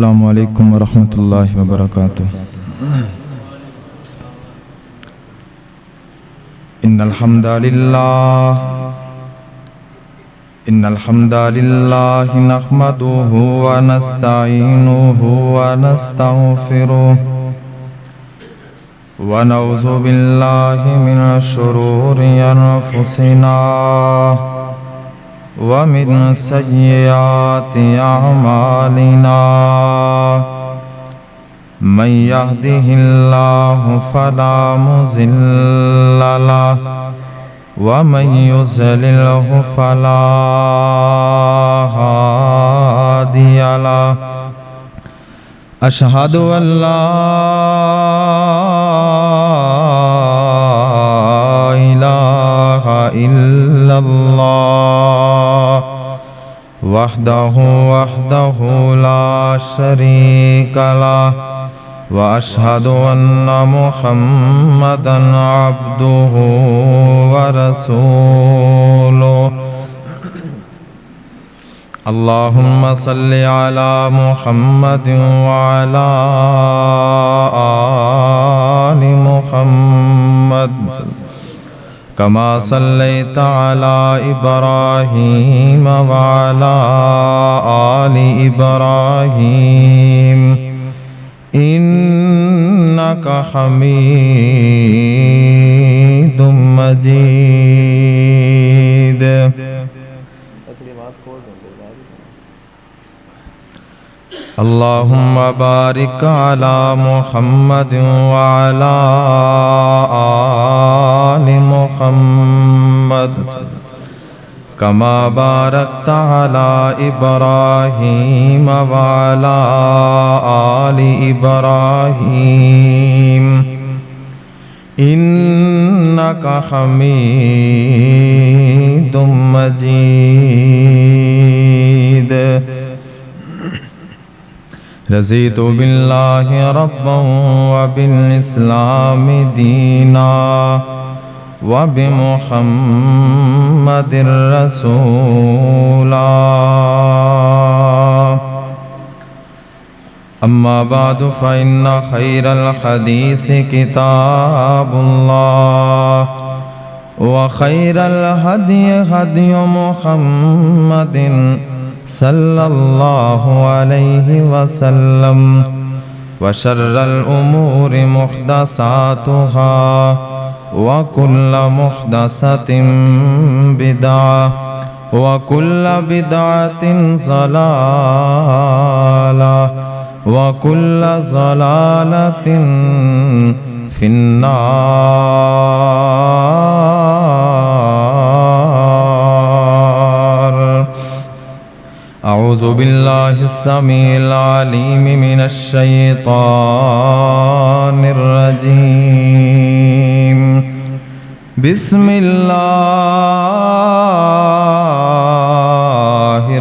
السلام عليكم ورحمة الله وبركاته. إن الحمد لله نحمده ونستعينه ونستغفره ونعوذ بالله من شرور أنفسنا ومن سيئات أعمالنا. من يهده الله فلا مضل له ومن يضلله فلا هادي له. أشهد أن لا إله إلا الله وحده لا شريك له وأشهد أن محمدا عبده ورسوله. اللهم صل على محمد وعلى آل محمد كما صليت على إبراهيم وعلى آل إبراهيم إنك حميد مجيد. اللهم بارك على محمد وعلى آل محمد كما باركت على إبراهيم وعلى آل إبراهيم إنك حميد مجيد. رضيت بالله ربا وبالإسلام دينا وبمحمد رسولا. أما بعد فإن خير الحديث كتاب الله وخير الهدي هدي محمد صلى الله عليه وسلم وشر الأمور محدثاتها وكل محدثة بدعة وكل بدعة ضلالة وكل ضلالة في النار. أعوذ بالله السميع العليم من الشيطان الرجيم. بسم الله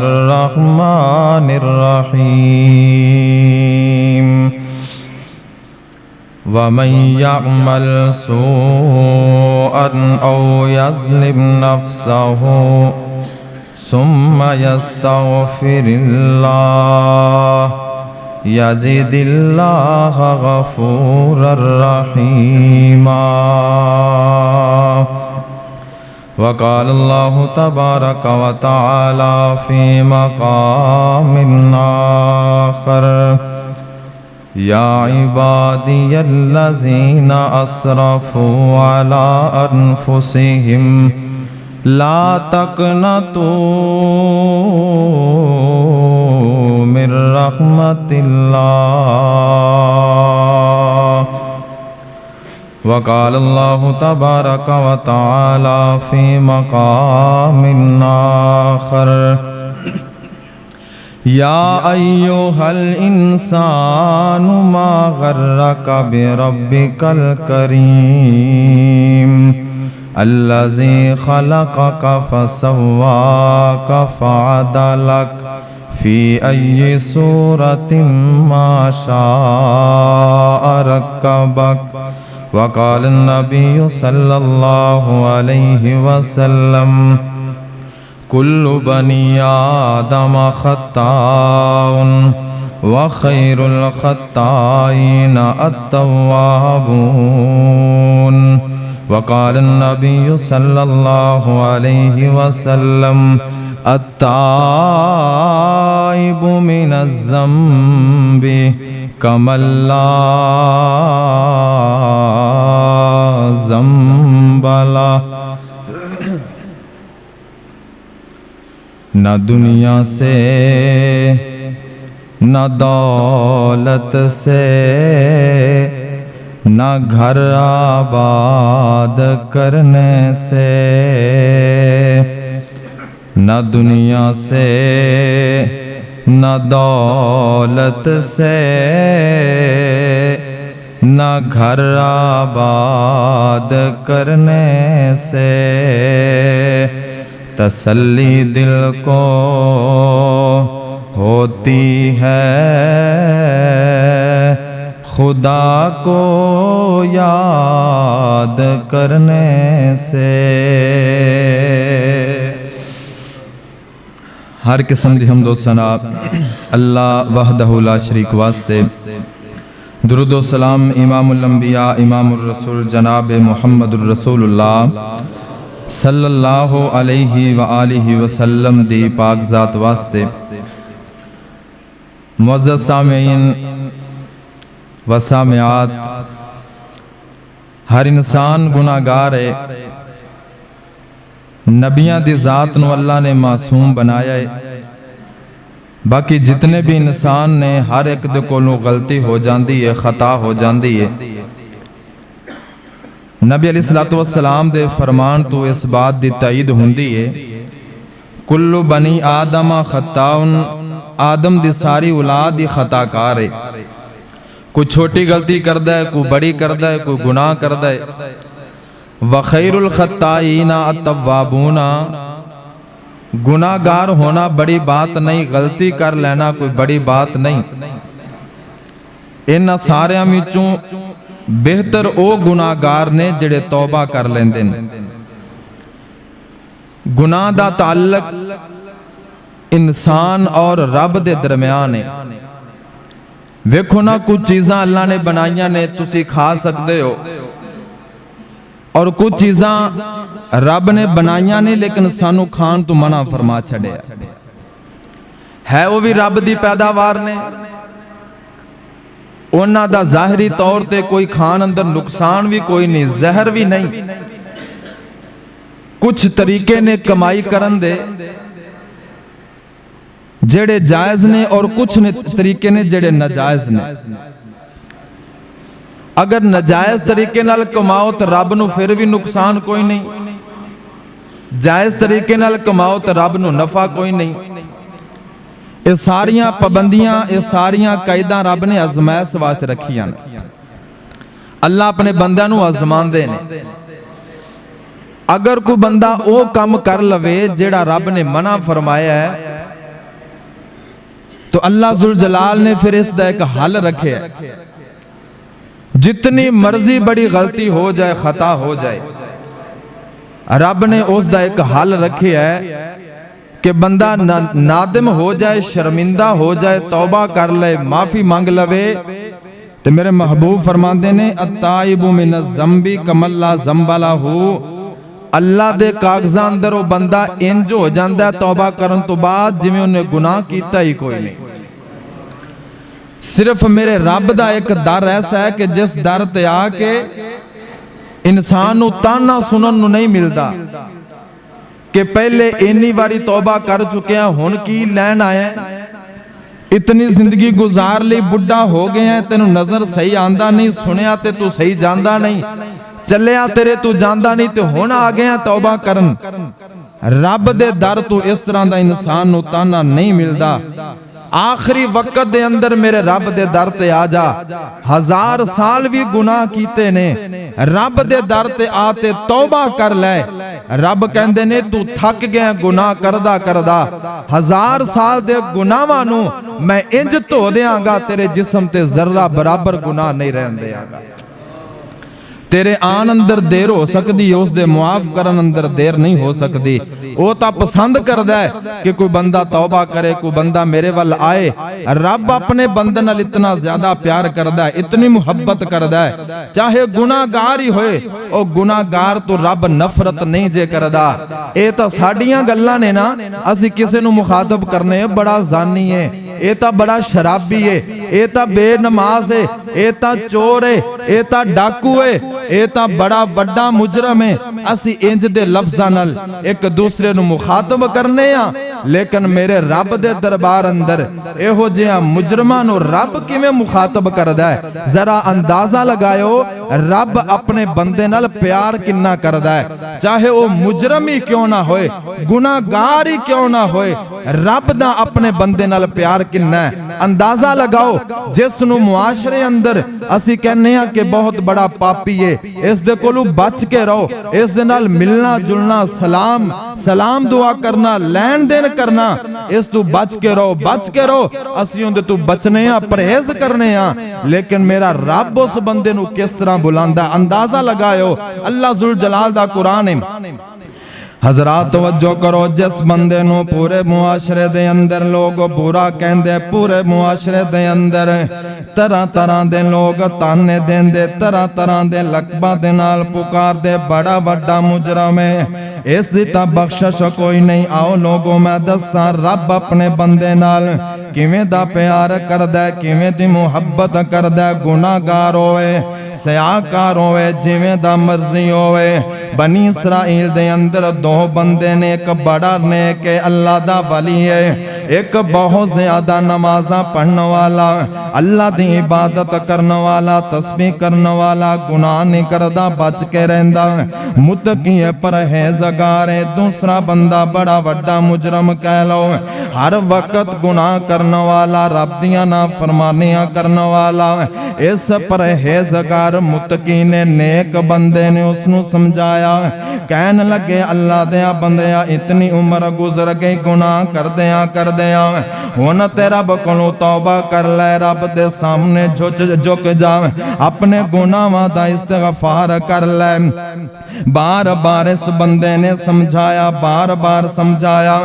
الرحمن الرحيم. ومن يعمل سوءا أو يظلم نفسه ثم يستغفر الله يزد الله غفورا رحيما. وقال الله تبارك وتعالى في مقام آخر يا عبادي الذين أسرفوا على أنفسهم لا تقنطوا من رحمة الله. وقال الله تبارك وتعالى في مقام آخر يا أيها الإنسان ما غرك بربك الكريم الذي خلقك فسواك فعدلك في أي صورة ما شاء ركبك. وقال النبي صلى الله عليه وسلم كل بني آدم خطاء व खैरुल खत्ताईन अत्तव्वाबून। वक़ाल नबी सल्लल्लाहु अलैहि वसल्लम अत्ताइबु मिनज़्ज़म्बि कमल्ला ज़म्बला। न दुनिया से न दौलत से न घर आबाद करने से, न दुनिया से न दौलत से न घर आबाद करने से तसल्ली दिल को होती है खुदा को याद करने से। हर किस्म दी हमदो सना अल्लाह वहदहु ला शरीक वास्ते। दुरूदो सलाम इमामुल अंबिया इमामुर रसूल जनाब मुहम्मदुर रसूलुल्लाह सल्लल्लाहु अलैहि व आलिहि वसल्लम दी पाक ज़ात वास्ते। मुअज़्ज़ज़ सामीईन व सामिआत, हर इंसान गुनाहगार है। नबियां दी ज़ात नूं अल्लाह ने मासूम बनाया है। बाकी जितने भी इंसान ने हर एक दे कोलों गलती हो जाती है, खता हो जाती है। नबी अलैहिस्सलातु वस्सलाम दे फरमान तो इस बात की तायीद हुंदी है, कुल्लु बनी आदम खताउन, आदम दी सारी औलाद ही खताकार है। कोई छोटी गलती करदा है, कोई बड़ी करदा है, कोई गुनाह करदा है। व खैरुल खत्ताईना अत्तव्वाबूना, गुनाहगार होना बड़ी बात नहीं, गलती कर लेना कोई बड़ी बात नहीं। इन्हां सारियां विचों बेहतर वो गुनाहगार ने जिहड़े तौबा कर लेंदे ने। गुनाह दा ताल्लुक इंसान और रब दे दरम्यान है। वेखो ना, कुछ चीज़ां अल्लाह ने बनाइयां ने, तुसी खा सकते हो, और कुछ चीज़ां रब ने बनाइयां ने लेकिन सानू खान तो मना फरमा छड़िया है। वो भी रब दी पैदावार ने, उन्हां दा ज़ाहरी तौर ते कोई खान अंदर नुकसान भी कोई नहीं, जहर भी नहीं। कुछ तरीके ने कमाई करन दे जेड़े जायज ने, और कुछ ने तरीके ने जेड़े नाजायज ने। अगर नाजायज तरीके नाल कमाओ तो रब नूं फिर भी नुकसान कोई नहीं, जायज तरीके नाल कमाओ तो रब नूं नफा कोई नहीं। ये सारियां पाबंदियां, ये सारियां कायदा रब ने आजमाइश वास्ते रखियां। अल्लाह अपने बंदियां नूं आजमांदे ने। अगर कोई बंदा वो काम कर लवे जेड़ा रब ने मना फरमाया है, तो अल्लाह जुल जलाल ने फिर इसदा एक हल रखे। जितनी मर्जी बड़ी गलती हो जाए, खता हो जाए, रब ने उसदा एक हल रखे है कि बंदा नादिम हो जाए, शर्मिंदा हो जाए, तौबा कर ले, माफी मांग लवे। तो मेरे महबूब फरमाते ने अत्ताइबु मिनज़्ज़म्बि कमल्ला ज़म्बला हो। अल्लाह दे कागज़ां अंदर वो बंदा इंज हो जाता है तौबा करन तो बाद जिवें उन्हें गुनाह कीता ही कोई नहीं। सिर्फ मेरे रब दा एक दर ऐसा है कि जिस दर ते आके इंसान नूं ताना सुनन नूं नहीं मिलता कि पहले इन्नी बारी तौबा कर चुके हैं, हुण की लैन आया, इतनी जिंदगी गुजार ली, बुढ़ा हो गए हैं, तेनू नजर सही आंदा नहीं, सुनिया ते तू सही जानदा नहीं, चलिया तेरे तू जानदा नहीं, ते हुण आ गए हैं तौबा करन। रब दे दर तू इस तरह दा इंसान नूं ताना नहीं मिलता। आखिरी वक्त दे अंदर मेरे रब दे दर ते आ जा, 1000 साल भी गुनाह कीते ने, रब दे दर ते आते तौबा कर ले। रब कहंदे ने तू थक गया गुनाह करदा करदा, 1000 साल दे गुनाहां नूं मैं इंज धो देंगा, तेरे जिस्म ते जर्रा बराबर गुनाह नहीं रहन देंगा। ते तेरे आन अंदर देर हो सकती है, उसके मुआफ करन अंदर देर नहीं हो सकती। वो तो पसंद करदा है कि कोई बंदा तौबा करे, कोई बंदा मेरे वल आए। रब अपने बंदे नाल इतना ज्यादा प्यार करदा है, इतनी मुहब्बत करदा है, चाहे गुनाहगार ही होए, ओ गुनाहगार तो रब नफरत नहीं जे करदा। ये तो साडियां गल्लां ने ना, असी किसे नू मुखातब करने बड़ा जानी है, ये तो बड़ा शराबी है, ये तो बेनमाज है, ये तो चोर है, ये तो डाकू है, ये तो बड़ा वड्डा मुजरम है। असी इंज दे लफ्ज़ां नाल एक दूसरे नू मुखातब करने आ, लेकिन मेरे रब दे दरबार अंदर इहो जिहा मुजरमां नू रब किवें मुखातब करदा है। जरा अंदाजा लगाओ रब अपने बंदे नाल प्यार किन्ना करदा है, चाहे वो मुजरम ही क्यों ना होए, गुनाहगार ही क्यों ना होए, रब दा अपने बंदे नाल प्यार किन्ना है। अंदाजा लगाओ जिस नू मुआशरे अंदर असी कहने आ कि बहुत बड़ा पापी है, इस दे कोलू बच के रहो, इस दे नाल मिलना जुलना, सलाम सलाम दुआ करना, लैन देन करना, इस तू बच के रहो, बच के रहो। असी उंदे तू बचने आ, परहेज करने आ, लेकिन मेरा रब उस बंदे नू किस तरह बुलांदा, अंदाजा लगाओ। अल्लाह जुल जलाल दा कुरान है। हजरात तवज्जो करो, जिस बंदे नू पूरे मुआशरे दे अंदर लोग बुरा कहंदे, पूरे मुआशरे दे अंदर तरह तरह दे लोग ताने देंदे, तरह तरह दे लकबां दे नाल पुकारदे, बड़ा वड्डा मुजरम है, इस दी तां बख्शिश कोई नहीं। आओ लोगों मैं दस्सां रब अपने बंदे नाल किवें दा प्यार करदा है, किवें दी मुहब्बत करदा है। गुनाहगार होवे, सयाकार होवे, जिवें दा मर्जी होवे। बनी इसराइल दे अंदर दो बंदे ने, एक बड़ा नेक है, अल्लाह दा वली है, एक बहुत ज्यादा नमाज़ां पढ़ने वाला, अल्लाह दी इबादत करने वाला, तस्बीह करने वाला, गुनाह नहीं करदा, बच के रहंदा, मुत्तकी है, परहेज़गार है। दूसरा बंदा बड़ा वड्डा मुजरम कह लो, हर वक्त गुनाह करने वाला, रब दियां नाफरमानियां करने वाला। इस परहेज़गार मुत्तकी ने, नेक बंदे ने उसनू समझाया, कहन लगे अल्लाह दिया बंदिया, इतनी उम्र गुजर गई गुनाह करदियां करदियां, हुण ते रब कोलों तौबा कर ले, रब दे सामने झुक जा, अपने गुनाहां दा इस्तिगफार कर ले। बार बार इस बंदे ने समझाया, बार बार समझाया।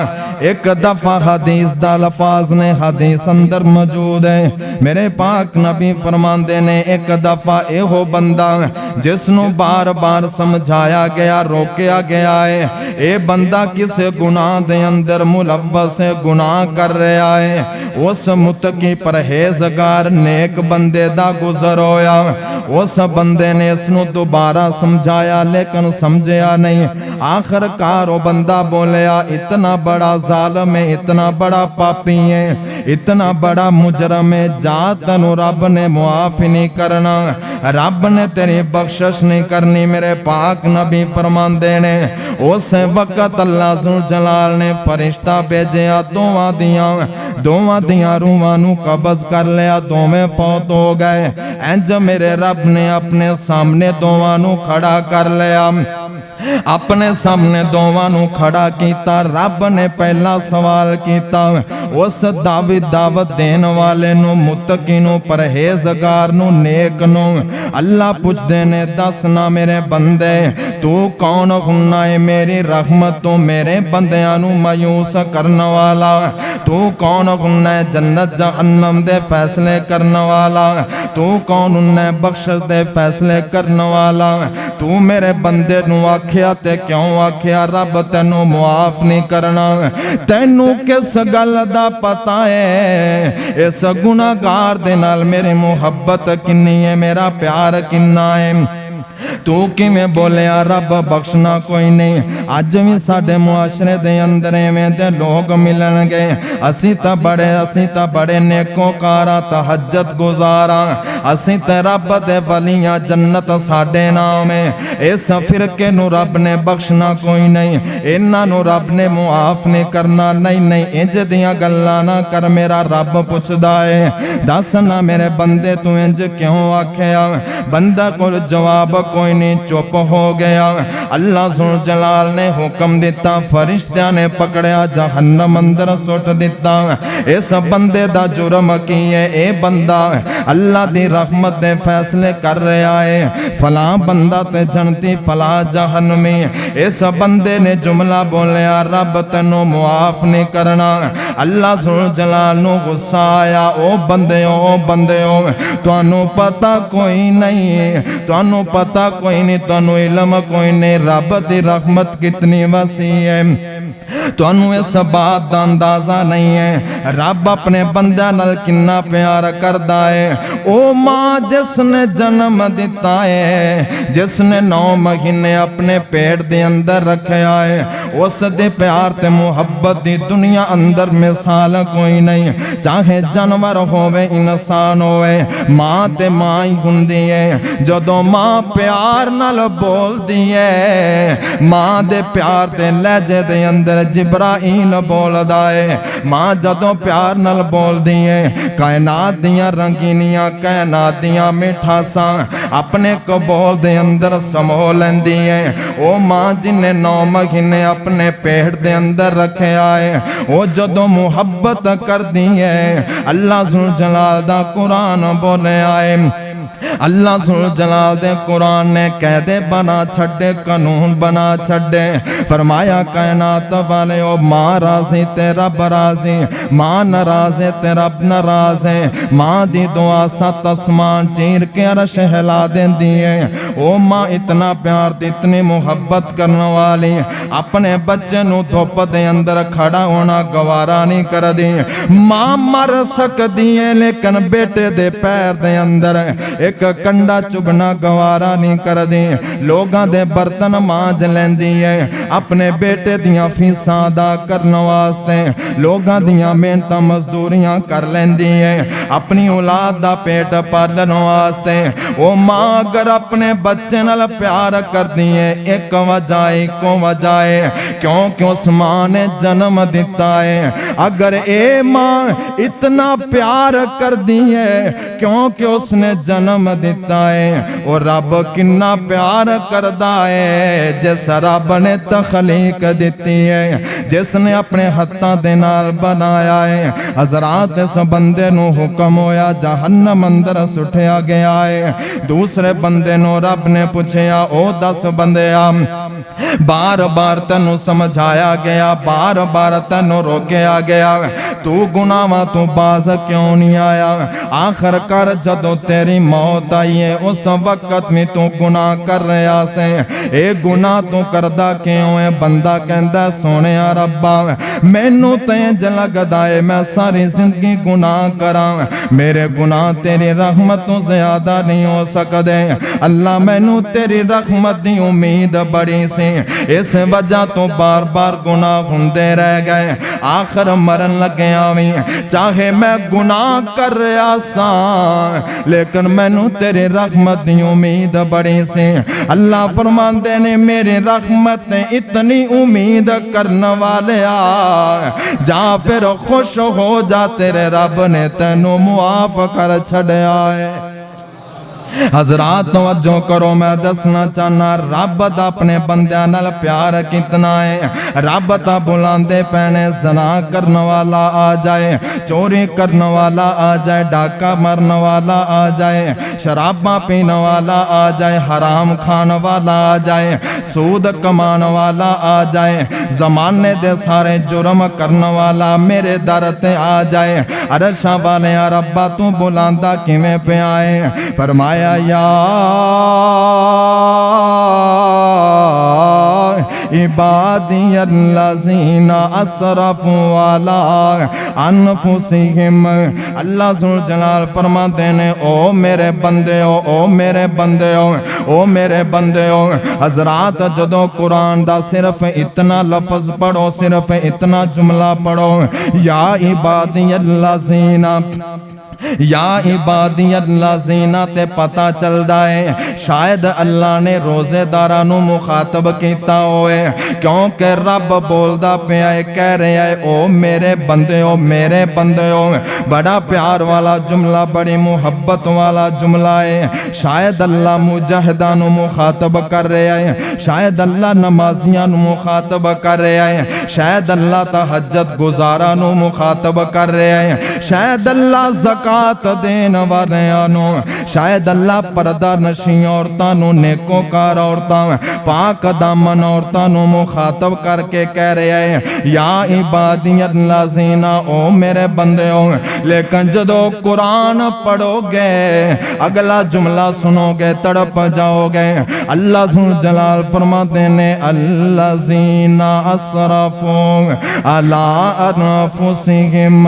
एक दफा हदीस दा लफाज ने, हदीस अंदर मौजूद है, मेरे पाक नबी फरमांदे ने, एक दफा एहो बंदा जिसनू बार बार समझाया गया, रोकया गया है, ए बंदा किसे गुनाह दे अंदर मुलव्वस है, गुनाह कर रहा है, उस मुत्तकी परहेज़गार नेक बंदे दा गुजर होया। उस बंदे ने इसनू दोबारा समझाया, लेकिन समझया नहीं। आखिरकार वो बंदा बोलिया, इतना बड़ा जालिम है, इतना बड़ा पापी है, इतना बड़ा मुजरम है, जा तैनू रब ने मुआफ नहीं करना, रब ने तेरी बख्शिश नहीं करनी। मेरे पाक नबी फरमांदे ने, उस वक्त अल्लाह जुल जलाल ने फरिश्ता भेजिया, दोवां दियां रूहां नू कब्ज़ कर लिया, दोवें फौत हो गए। इंज मेरे रब ने अपने सामने दोवां नू खड़ा कर लिया, अपने सामने दोवां नू खड़ा कीता। रब ने पहला सवाल कीता, उस दावत देन वाले नू, मुत्तकी नू, परहेज़गार नू, नेक नू। अल्लाह पुछदे ने, दस ना मेरे बंदे, तू कौन हुन्ना है? मेरी रहमत तो मेरे बंदियां नू मायूस करने वाला, तू कौन हुन्ना है? जन्नत जहन्नम दे फैसले करने वाला, तू कौन हुन्ना है? बख्शिश दे फैसले करने वाला। तू मेरे बंदे नू आखिया ते क्यों आखिया रब तेनू मुआफ नहीं करना? तेनू किस गल दा पता है इस गुनाहगार दे नाल मेरी मुहब्बत किन्नी है, मेरा प्यार किन्ना है? तू किवें बोलिया रब बख्शना कोई नहीं? अज भी साडे मुआशरे दे अंदर इवें दे लोग मिलणगे, असी तां बड़े नेकोकारा, तहज्जुद गुजारा, असी तां रब दे वलियां, जन्नत साडे नाम है। इस फिरके नू रब ने बख्शना कोई नहीं, इन्हां नू रब ने मुआफ नहीं करना। नहीं इंज दियां गल्लां ना कर, मेरा रब पुछदा है, दस ना मेरे बंदे तू इंज क्यों आखिया? बंदा कोल जवाब कोई नहीं, चुप हो गया। अल्लाह सुल जलाल ने हुक्म दिता, फरिश्तियां ने पकड़िया जहन्नम अंदर सुट दिता। इस बंदे दा जुर्म की है? ए बंदा अल्लाह दी रहमत दे फैसले कर रहा है, फला बंदा ते जनती फला जहन्नमी। इस बंदे ने जुमला बोलिया, रब तेनों मुआफ नहीं करना। अल्लाह सुल जलाल नू गुस्सा आया, ओ बंदेओ तुहानू पता कोई नहीं, तुहानू पता कोई नहीं, तुहानू इल्म कोई नहीं रब दी रहमत कितनी वसी है, तुहानू इस बात दा अंदाजा नहीं है रब अपने बंदे नाल किन्ना प्यार करदा है। ओ मां जिसने जन्म दिता है, जिसने 9 महीने अपने पेट दे अंदर रखा है, उस दे प्यार ते मुहब्बत दी दुनिया अंदर मिसाल कोई नहीं। चाहे जानवर होवे इंसान होवे, मां ते मां ही हुंदी है। जदों मां प्यार नाल बोलदी है, मां दे प्यार ते लहजे दे अंदर जिब्राइल बोलदा है। मां जदों प्यार नाल बोलदी है, कायनात दियां रंगीनियां, कायनात दियां मिठासां अपने कबूल दे अंदर समो लैंदी है। ओ मां जिन्ने 9 महीने अपने पेट दे अंदर रखा है, ओ जदों मुहब्बत करदी है, अल्लाह सुल जलाल दा कुरान बोलिया है। अल्लाह सुल जलाल दे कुरान ने कहदे बना छड़े, कानून बना छड़े। फरमाया कायनात वाले ओ मां राजी ते रब राजी, मां नाराज है ते रब नाराज है। मां दी दुआ 7 आसमान चीर के अर्श हिला देंदी है। ओ मां इतना प्यार दी, इतनी मुहब्बत करने वाली, अपने बच्चे नू धुप दे अंदर खड़ा होना गवारा नहीं करदी। मां मर सकदी है लेकिन बेटे दे पैर दे अंदर एक कंडा चुभना गवारा नहीं करदी। लोगां दे बर्तन मांज लैंदी है, अपने बेटे दियां फीसां अदा करने वास्ते लोगां दियां मेहनत मजदूरियां कर लैंदी है, अपनी औलाद दा पेट पालन वास्ते। ओ मां अगर अपने बच्चे नाल प्यार करदी है, एक वजह है क्योंकि उस मां ने जन्म दिता है। अगर ए मां इतना प्यार करदी है क्योंकि उसने जन्म दिता है, और रब किन्ना प्यार करदा है जिस रब ने तखलीक दिती है, जिसने अपने हत्थां दे नाल बनाया है। हजरात इस बंदे नू हुक्म होया जहन्नम अंदर सुटिया गया है। दूसरे बंदे नू रब ने पूछया, ओ 10 बंदिया बार बार तेनू समझाया गया, बार बार तेनू रोकया गया, तू गुनाहां तू बाज क्यों नहीं आया? आखिरकार जदों तेरी मौत आई है उस वक्त में तू गुनाह कर रहा से, ए गुनाह तू करदा क्यों है? बंदा कहंदा सोनिया रब्बा मैनू ते इंज लगदा है मैं सारी जिंदगी गुनाह करां, मेरे गुनाह तेरी रहमत तो ज्यादा नहीं हो सकदे। अल्लाह मैनू तेरी रहमत दी उम्मीद बड़ी सी, इस वजह तो बार बार गुनाह हुंदे रह गए। आखिर मरन लग्या भी चाहे मैं गुनाह कर रहा सा, लेकिन मैनू तेरी रहमत दी उम्मीद बड़ी सी। अल्लाह फरमांदे ने मेरी रहमत ने इतनी उम्मीद करने वाले जा फिर खुश हो जा, तेरे रब ने तेनू मुआफ कर छड़िया है। हजरात तवज्जो करो, मैं दसना चाहना रब दा अपने बंदियां नाल प्यार कितना है। रब ता बुलांदे पैने ज़ना करने वाला आ जाए, चोरी करने वाला आ जाए, डाका मारने वाला आ जाए, शराबा पीने वाला आ जाए, हराम खाने वाला आ जाए, सूद कमाने वाला आ जाए, जमाने दे सारे जुर्म करने वाला मेरे दर ते आ जाए। अरशा वाले रब्बा तू बुलांदा किवें पिया है? फरमाया या इबादी अल्लज़ीना असरफू अला अनफुसिहिम। अल्लाह सुल जलाल फरमाते ने ओ मेरे बंदे हो, ओ मेरे बंदे हो, ओ मेरे बंदे हो। हजरात जदों कुरान दा सिर्फ इतना लफ्ज पढ़ो, सिर्फ इतना जुमला पढ़ो, या इबादी अल्लज़ीना या इबादियल्लाज़ीना ते पता चलदा है शायद अल्लाह ने रोजेदारां नूं मुखातब कीता होए, क्योंकि रब बोलदा पिया है, कह रहा है ओ मेरे बंदे हो, मेरे बंदे हो। बड़ा प्यार वाला जुमला, बड़ी मुहब्बत वाला जुमला है। शायद अल्लाह मुजाहिदां नूं मुखातब कर रहा है, शायद अल्लाह नमाजियां नूं मुखातब कर रहा है, शायद अल्लाह तहज्जुद गुजारां नूं मुखातब कर रहा है, शायद अल्लाह ज़कात देन वालियां नूं, शायद अल्लाह पर्दा नशी औरतां नूं, नेकोकार औरतां, पाक दामन औरतां नूं मुखातब करके कह रहा है या इबादियल्लाज़ीना, ओ मेरे बंदे हो। लेकिन जदों कुरान पढ़ोगे, अगला जुमला सुनोगे, तड़प जाओगे। अल्लाह ज़ुल जलाल फरमाते ने अल्लाज़ीना असरफू अला अनफुसिहिम,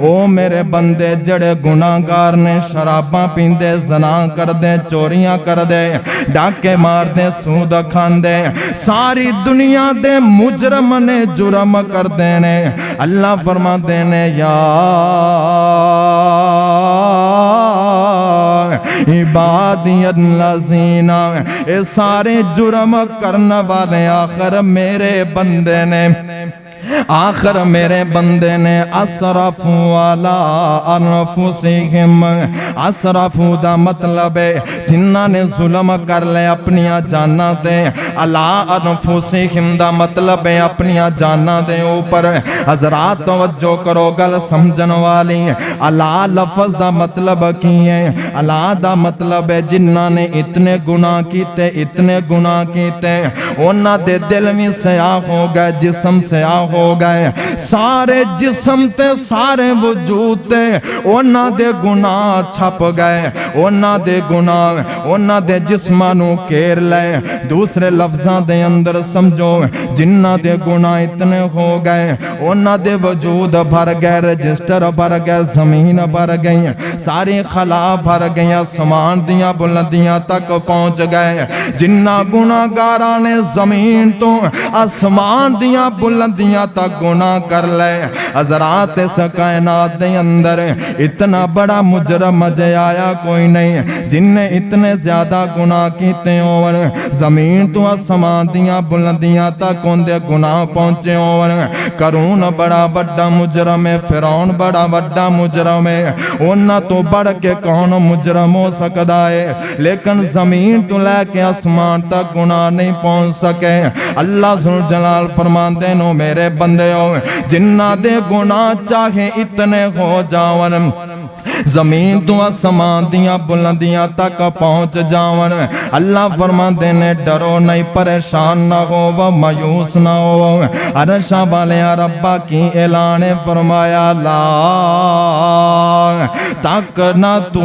ओ मेरे बंदे जड़े गुनाहगार ने, शराबां पींदे, ज़ना करदे, चोरियां करदे, डाके मारदे, सूद खांदे, सारी दुनिया दे मुजरम ने, जुर्म करदे ने। अल्लाह फरमाते ने या इबादियल्लाज़ीना, ये सारे जुर्म करने वाले आखिर मेरे बंदे ने, आखिर मेरे बंदे ने असरफू अला अनफुसिहिम। असरफू दा मतलब है जिन्ना ने जुल्म कर ले अपनिया जाना ते, अला अनफुसिहिम दा मतलब है अपनिया जाना दे ऊपर। हजरात तवज्जो करो, गल समझन वाली। अला लफ्ज़ दा मतलब की है? अला दा मतलब है जिन्ना ने इतने गुनाह कीते, इतने गुनाह कीते, उन्हां दे दिल में स्याह हो गए, जिस्म स्याह हो गए, सारे जिस्म ते सारे वजूद ते उन्हां दे गुनाह छप गए, उन्हां दे गुनाह उन्हां दे जिस्मां नूं घेर ले। दूसरे लफ्ज़ां दे अंदर समझो, जिन्हां दे गुनाह इतने हो गए, उन्हां दे वजूद भर गए, रजिस्टर भर गए, जमीन भर गई, सारी खला भर गई, आसमान दियां बुलंदियां तक पहुंच गए। जिन्ना गुनाहगारां ने जमीन तो आसमान दियां बुलंदियां तक गुनाह कर ले। हज़रात इस कायनात दे अंदर इतना बड़ा मुजरम अजे आया कोई नहीं जिन्ने इतने ज्यादा गुनाह कीते होवन। जमीन तो आसमान दियां बुलंदियां तक उनदे गुनाह पहुंचे होवन। करून बड़ा बड़ा मुजरम है, फिरौन बड़ा बड़ा मुजरम है, उन्हां तो बढ़ के कौन मुजरम हो सकता है? लेकिन जमीन तो लैके आसमान तक गुनाह नहीं पहुंच सके। अल्लाह ज़ुल जलाल फरमाते नो मेरे बंदे हो, जिन्ना दे गुनाह चाहे इतने हो जावन, जमीन तो आसमान दियां बुलंदियां तक पहुंच जावन। अल्लाह फरमाते ने डरो नहीं, परेशान ना हो, व मायूस ना हो। अरशा वाले रब्बा की ऐलान फरमाया ला तक ना तू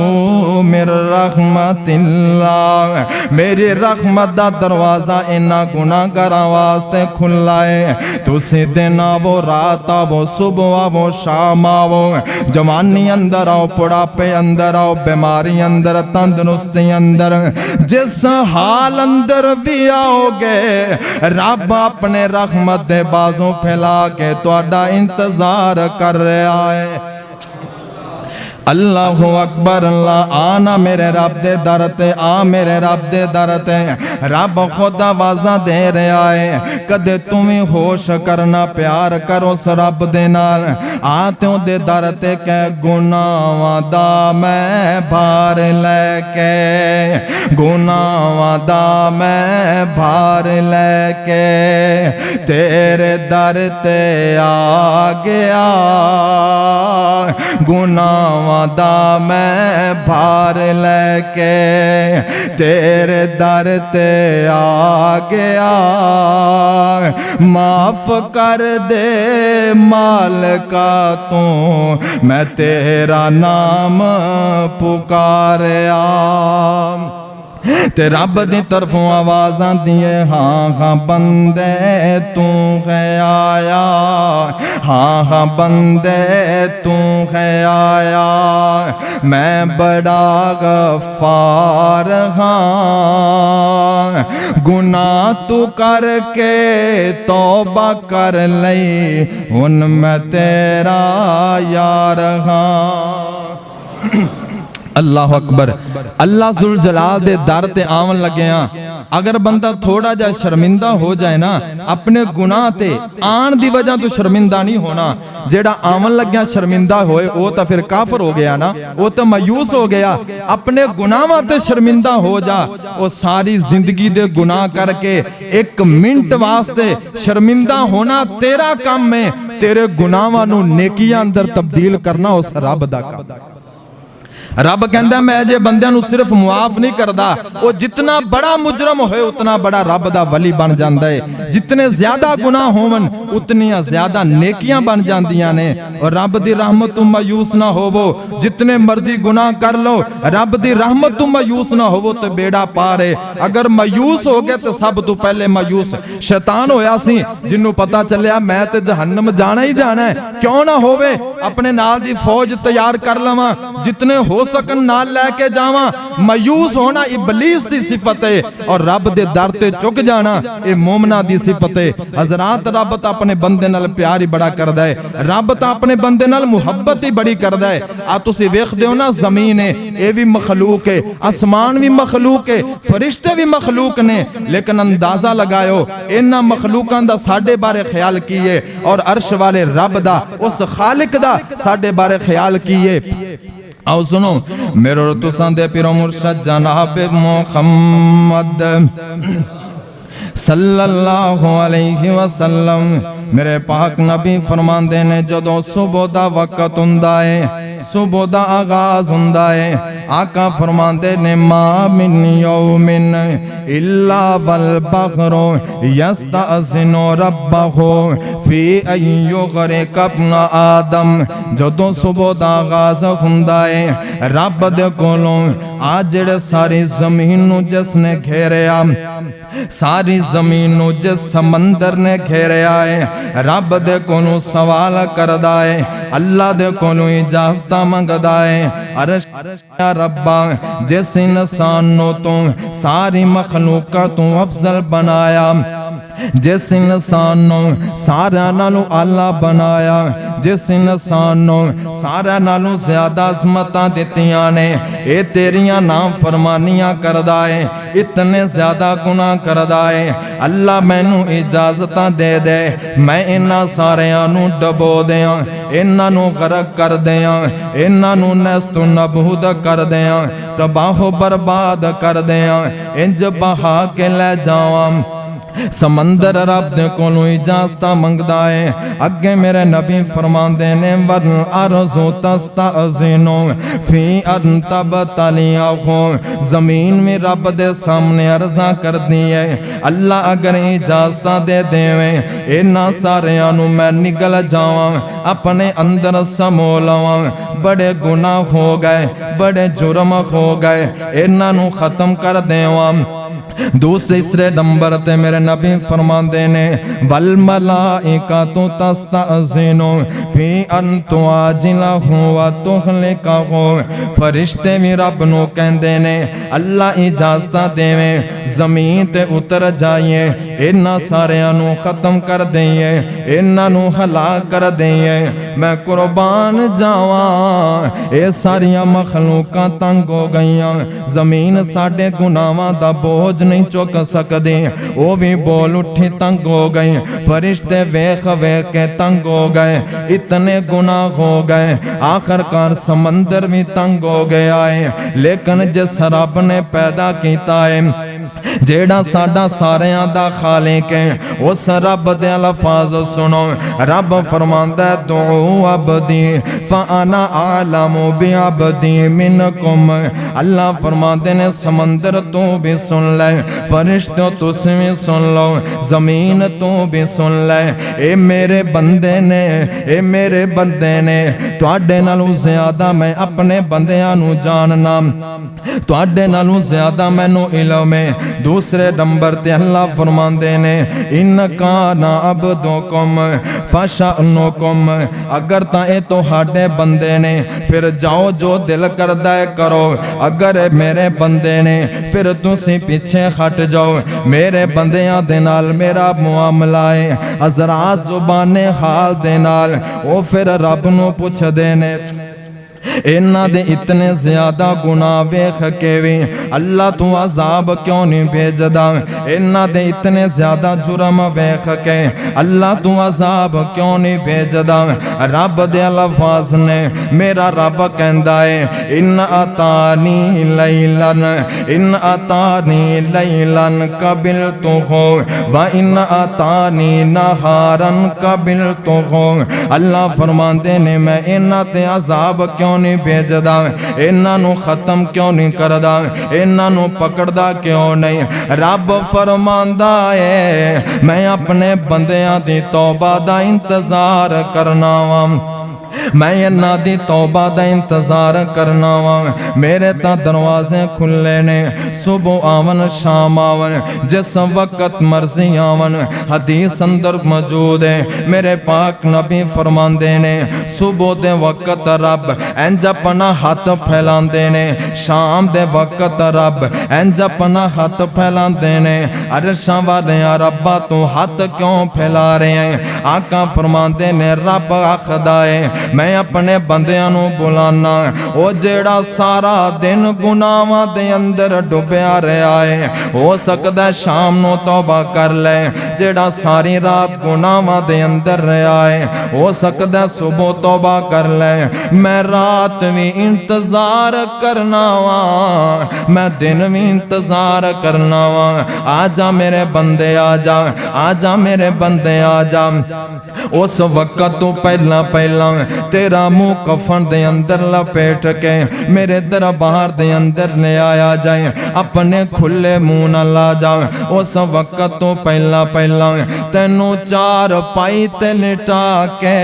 मेरे रहमतिल्लाह, मेरी रहमत दा दरवाजा इन्ना गुनाहगारां वास्ते खुला है। तुसी दिन आवो, रात आवो, सुबह आवो, शाम आवो, जवानी अंदर आओ, बुढ़ापे अंदर आओ, बीमारी अंदर, तंदुरुस्ती अंदर, जिस हाल अंदर भी आओगे, रब अपने रहमत दे बाजू फैला के तुहाडा इंतजार कर रहा है। अल्लाहु अकबर, अल्लाह आना मेरे रब दे दर ते, आ मेरे रब दे दर ते। रब खुद आवाज़ां दे रहा है, कदे तुम्हें होश करना, प्यार करो उस रब दे नाल। आ त्यों दे दर ते कै गुनाहां दा मैं भार लैके, गुनाहां दा मैं भार लैके तेरे दर ते आ गया, गुनाहां दा मैं भार लैके तेरे दर ते आ गया। माफ कर दे मालिका तू, मैं तेरा नाम पुकारिया। ते रब दी तरफों आवाज़ आती है, हाँ हाँ बंदे तू है आया, हाँ हाँ बंदे तू है आया, मैं बड़ा गफ़ार हाँ। गुनाह तू करके तौबा कर लई, हुन मैं तेरा यार हाँ। अल्लाह अकबर। अल्लाह जुल जलाल दे दर ते आवन लग्या अगर बंदा थोड़ा जा शर्मिंदा हो जाए ना अपने गुनाह ते आन दी वजह तो शर्मिंदा नहीं होना। जेड़ा आवन लग्या शर्मिंदा होए वो तो फिर काफर हो गया ना, वो तो मायूस हो गया। अपने गुनाहां ते शर्मिंदा हो जा, वो सारी जिंदगी दे गुनाह करके एक मिनट वास्ते शर्मिंदा होना तेरा काम है। तेरे गुनाहां नू नेकियां अंदर तब्दील करना उस रब दा काम। रब कहता मैं जे बंदे नू सिर्फ मुआफ नहीं करता, वो जितना बड़ा मुजरम होए उतना बड़ा रब दा वली बन जाता है। जितने ज्यादा गुनाह होवन उतनियां ज्यादा नेकियां बन जांदियां ने। और रब दी रहमत तू मायूस ना होवो, जितने मर्जी गुनाह कर लो रब दी रहमत तू मायूस ना होवो तो बेड़ा पार है। अगर मायूस हो गए तो सब तो पहले मायूस शैतान होया सी, जिन्नू पता चलिया मैं ते जहन्नम जाना ही जाना है, क्यों ना होवे अपने नाल दी फौज तैयार कर लवां, जितने हो सकन नाल लेके जावा। मायूस होना इबलीस दी सिफत है और रब दे दर ते झुक जाना ये मोमना दी सिफत है। हजरात रब तां अपने बंदे नाल प्यार ही बड़ा करदा है, रब तां अपने बंदे नाल मुहब्बत ही बड़ी करदा है। आ तुसीं वेखदे हो ना जमीन है ये भी मखलूक है, आसमान भी मखलूक है, फरिश्ते भी मखलूक ने, लेकिन अंदाजा लगाओ इन्हां मखलूकां दा साडे बारे ख्याल की है और अर्श वाले रब दा उस खालिक दा साडे बारे ख्याल की है। आओ सुनो मेरे तुसां दे पिरो मुर्शद जनाब मुहम्मद सल्लल्लाहु अलैहि वसल्लम मेरे पाक नबी फरमांदे ने जदों सुबह दा वक्त हुंदा है, सुबह दा आगाज हुंदा है, आका फरमांदे ने मा मिन यौमिन इल्ला बल बखरो यस्तअज़िनु रब्बहु फी अय्युगरिक अपना आदम। जदों सुबह दा आगाज हुंदा है रब दे कोलों आ जेड़े सारी जमीन नू जिसने घेरिया, सारी जमीन नू जिस समंदर ने घेरिया है रब दे कोलों सवाल करदा है, अल्लाह दे कोलों इजाजत मंगदा है। अर्श या रब्बा जिस इंसान नू तू सारी मखलूका तू अफजल बनाया, जिस इंसान नू सारा नालों आला बनाया, जिस इंसान नू सारा नालों ज्यादा अज़मतां दित्तियां ने ये तेरियां नाम फरमानियां करदा है, इतने ज्यादा गुनाह करदा है। अल्लाह मैनू इजाजतां दे दे मैं इन्हां सारियां नू डबो दियां, इन्हां नू गरक कर दियां, इन्हां नू नस्तु नबूद कर दियां, तबाह बर्बाद कर दियां, इंज बहा के ले जावां। समंदर रब दे कोलों इजाजत मंगदा है। अगे मेरे नबी फरमांदे ने वल अर्ज़ु तस्तअज़िनु फी अन तबतलियाहु, जमीन में रब दे सामने अर्ज़ा कर दी है अल्लाह अगर इजाजत दे देवे इन्हां सारियां नू मैं निगल जावां, अपने अंदर समो लवां। बड़े गुनाह हो गए, बड़े जुर्म हो गए, इन्हां नू खत्म कर देवां। दूसरे नंबर ते मेरे नबी फरमांदे ने वल मलाइकातु तस्तअज़िनु फी अन तुआजिलहु व तुहलिकहु, फरिश्ते भी रब नू कहंदे ने अल्लाह इजाजत देवे जमीन ते उतर जाइए, इन्हां सारियां नू खत्म कर दईए, इन्हां नू हलाक कर दईए। मैं कुर्बान जावां ये सारियां मखलूकां तंग हो गईयां, जमीन साडे गुनाहां दा बोझ नहीं चुक सकदी, वो भी बोल उठी तंग हो गई। फरिश्ते वेख वेख के तंग हो गए, इतने गुनाह हो गए, आखिरकार समंदर भी तंग हो गया है। लेकिन जिस रब ने पैदा किया है जेड़ा साडा सारियां दा खालिक है उस रब दे अल्फाज सुनो। रब फरमांदा है दुआ अब्दी फअना आलमु बि अब्दी मिनकुम। अल्लाह फरमाते ने समंदर तू भी सुन ले, फरिश्तों तुसी भी सुन लो, जमीन तू भी सुन ले। ए मेरे बंदे ने, ए मेरे बंदे ने, तुहाडे नालों ज्यादा मैं अपने बंदियां नू जानना, तुहाडे नालों ज्यादा मैनू इल्म है। दूसरे नंबर ते अल्लाह फरमांदे ने इन्का ना अब्दुकुम फशअनुकुम, अगर तां ए तुहाडे बंदे ने फिर जाओ जो दिल करदा है करो, अगर मेरे बंदे ने फिर तुसी पीछे हट जाओ। मेरे बंदियां दे नाल मेरा मुआमला है हज़रात जुबाने हाल दे नाल, ओ फिर रब नू पुछदे ने इन्हां दे इतने ज्यादा गुनाह वेख के भी अल्लाह तू अजाब क्यों नहीं भेजदा। इन्हां दे इतने ज्यादा जुर्म वेख के अल्लाह तू अजाब क्यों नहीं भेजदा। रब दे अल्फाज ने मेरा रब कहंदा है इन अतानी लैलन कबिल तो हो व इन अतानी नहारन कबिल तो हो। अल्लाह फरमांदे ने मैं इन्हां ते अजाब क्यों नहीं भेजदा, इन्हां नू खत्म क्यों नहीं करदा, इन्हां नू पकड़दा क्यों नहीं। रब फरमांदा है मैं अपने बंदियां दी तौबा दा इंतजार करना वा, मैं इन्हां दी तौबा दा इंतजार करना वा। मेरे ता दरवाजे खुले ने, सुबह आवन शाम आवन जिस वक्त मर्जी आवन। हदीस अंदर मौजूद है मेरे पाक नबी फरमांदे ने सुबह दे वक्त रब इंज अपना हाथ फैलांदे ने, शाम दे वक्त रब इंज अपना हाथ फैलांदे ने। अरशां वाले रब्बा तू हाथ क्यों फैला रहे हैं। आका फरमांदे ने रब आखदा है मैं अपने बंदियां नू बुलाना ओ जेड़ा सारा दिन गुनाहां दे अंदर डुबया रहा है, हो सकदा शाम नू तौबा कर ले। जेड़ा सारी रात गुनाहां दे अंदर रहा है, हो सकदा सुबह तौबा कर ले। मैं रात भी इंतजार करना वा, मैं दिन भी इंतजार करना वा। आजा मेरे बंदे आजा, आजा मेरे बंदे आजा। उस वक्त तो पहला पहला तेरा मुंह कफन दे अंदर लपेट के मेरे दरबार दे अंदर ले आया जाए, अपने खुले मुंह न ला जाए। उस वक्त तो पहला पहला तेनू चार पाई ते लिटा के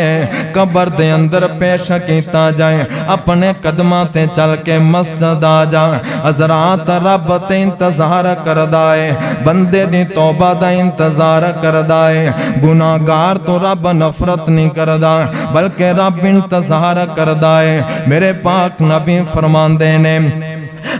कबर दे अंदर पेश किया जाए, अपने कदमां ते चल के मस्जिद आ जा। हज़रात रब ते इंतजार करदा है, बंदे दी तौबा दा इंतजार करदा है। गुनाहगार तो रब नफरत नहीं करदा बल्कि रब इंतजार करदा है। मेरे पाक नबी फरमांदे ने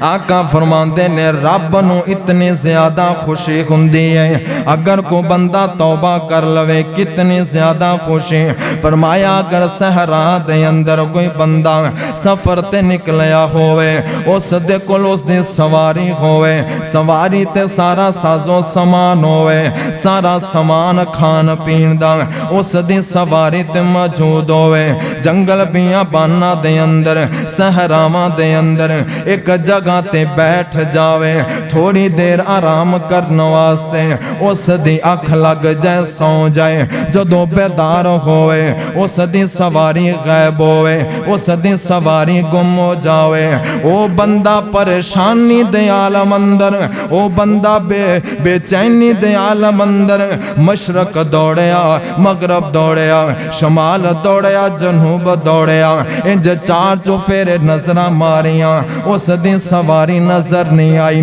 आका फरमांदे ने रब नू इतनी ज्यादा खुशी हुंदी है अगर को बंदा तौबा कर लवे, कितनी ज्यादा खुशी। फरमाया अगर सहरा दे अंदर कोई बंदा सफर ते निकलिया होवे, उस दे कोल उस दी सवारी होवे, सवारी ते सारा साजो समान होवे, सारा समान खान पीन दा उस दी सवारी ते मौजूद होवे। जंगल बियाबाना दे अंदर सहरावां दे अंदर एक जगह ते बैठ जावे, थोड़ी देर आराम करने वास्ते उस दी अख लग जाए, सौ जाए। जदों बेदार होवे उस दी सवारी गायब होवे, उस दी सवारी गुम हो जावे। ओ बंदा परेशानी दे आलम अंदर, ओ बंदा बेचैनी दे आलम अंदर मशरक दौड़या, मगरब दौड़या, शमाल दौड़या, जनूब दौड़या, इंज चार चुफेरे नजर मारियां, उस दी सवारी नजर नहीं आई।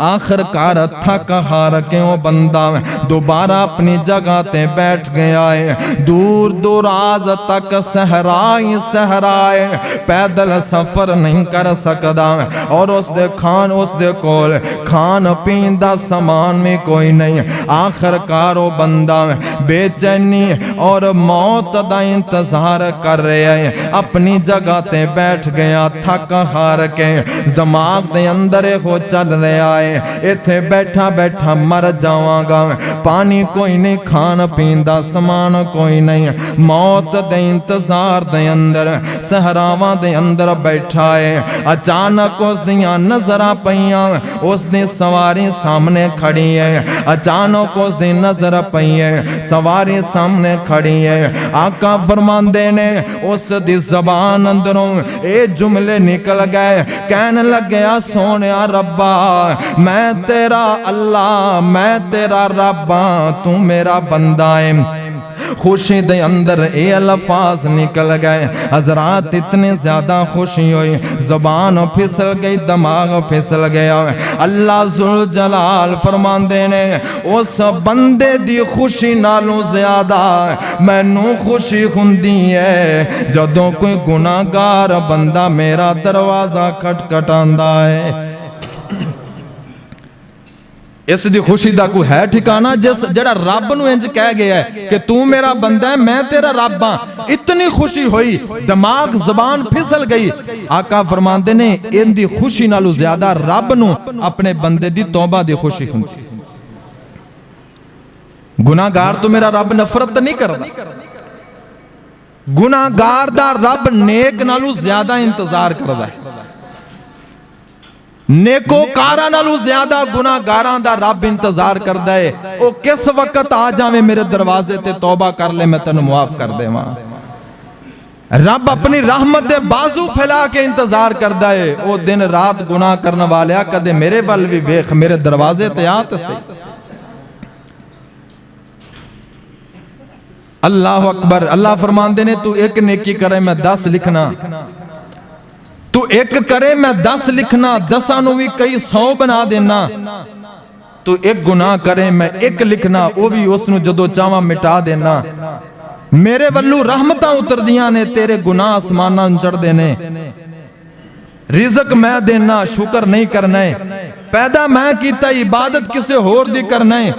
आखिरकार थक हार के वो बंदा दोबारा अपनी जगह ते बैठ गया है। दूर दुराज तक सहराई सहराए पैदल सफर नहीं कर सकता, और उसदे कोल खान पीन दा समान भी कोई नहीं। आखिरकार वो बंदा बेचैनी और मौत दा इंतजार कर रहा है, अपनी जगह ते बैठ गया थक हार के। दिमाग दे अंदर हो चल रहा है इथे बैठा बैठा मर जावांगा, पानी कोई नहीं, खान पीन दा समान कोई नहीं। मौत दे इंतजार दे अंदर सहरावां दे अंदर बैठा है। अचानक उस दियां नजरां पईयां, उस दी सवारी सामने खड़ी है। अचानक उस दी नजर पई है, सवारी सामने खड़ी है। आका फरमांदे ने उस दी ज़बान अंदरों ए जुमले निकल गए, कहने लग्या सोनिया रब्बा मैं तेरा अल्लाह, मैं तेरा रब्बा, तू मेरा बंदा है। खुशी दे अंदर ये अल्फाज निकल गए। हजरात इतनी ज्यादा खुशी हुई, जबान फिसल गई, दिमाग फिसल गया। अल्लाह जुल जलाल फरमांदे ने उस बंदे दी खुशी नालों ज्यादा मैनू खुशी हुंदी है जदों कोई गुनाहगार बंदा मेरा दरवाजा खटखटांदा है। इस दी खुशी दा कोई है ठिकाना? जिस जड़ा रब नूं इंज कह गया है कि तू मेरा बंदा है, मैं तेरा रब हां, इतनी खुशी हुई, दिमाग ज़बान फिसल गई। आका फरमांदे ने इनदी खुशी नालों ज्यादा रब नूं अपने बंदे दी तौबा दी खुशी हुंदी। गुनाहगार तो मेरा रब नफरत नहीं करदा, गुनाहगार दा रब नेक नालों ज्यादा इंतजार करदा है। नेकोकारां नालों ज्यादा गुनाहगारां दा रब इंतजार करदा है। ओ किस वक्त आ जावे मेरे दरवाजे ते तौबा कर ले, मैं तैनूं मुआफ कर देवां। रब अपनी रहमत दे बाजू फैला के इंतजार करदा है। ओ दिन रात गुनाह करने वालिया कदे मेरे वल भी वेख, मेरे दरवाजे ते आ ते सही। अल्लाह अकबर। अल्लाह फरमांदे ने तू एक नेकी करे मैं 10 लिखना, तू एक करे मैं 10 लिखना, 10 नूं भी कई 100 बना देना। तू एक गुनाह करे मैं 1 लिखना, वो भी उसनूं जदों चाहां मिटा देना। मेरे वल्लों रहमतां उतरदियां ने, तेरे गुनाह आसमानां नूं चढ़दे ने। रिज़क मैं देना, शुक्र नहीं करना है। पैदा मैं कीता, इबादत किसे होर दी करना है।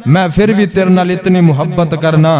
मैं फिर भी तेरे नाल इतनी मुहब्बत करना,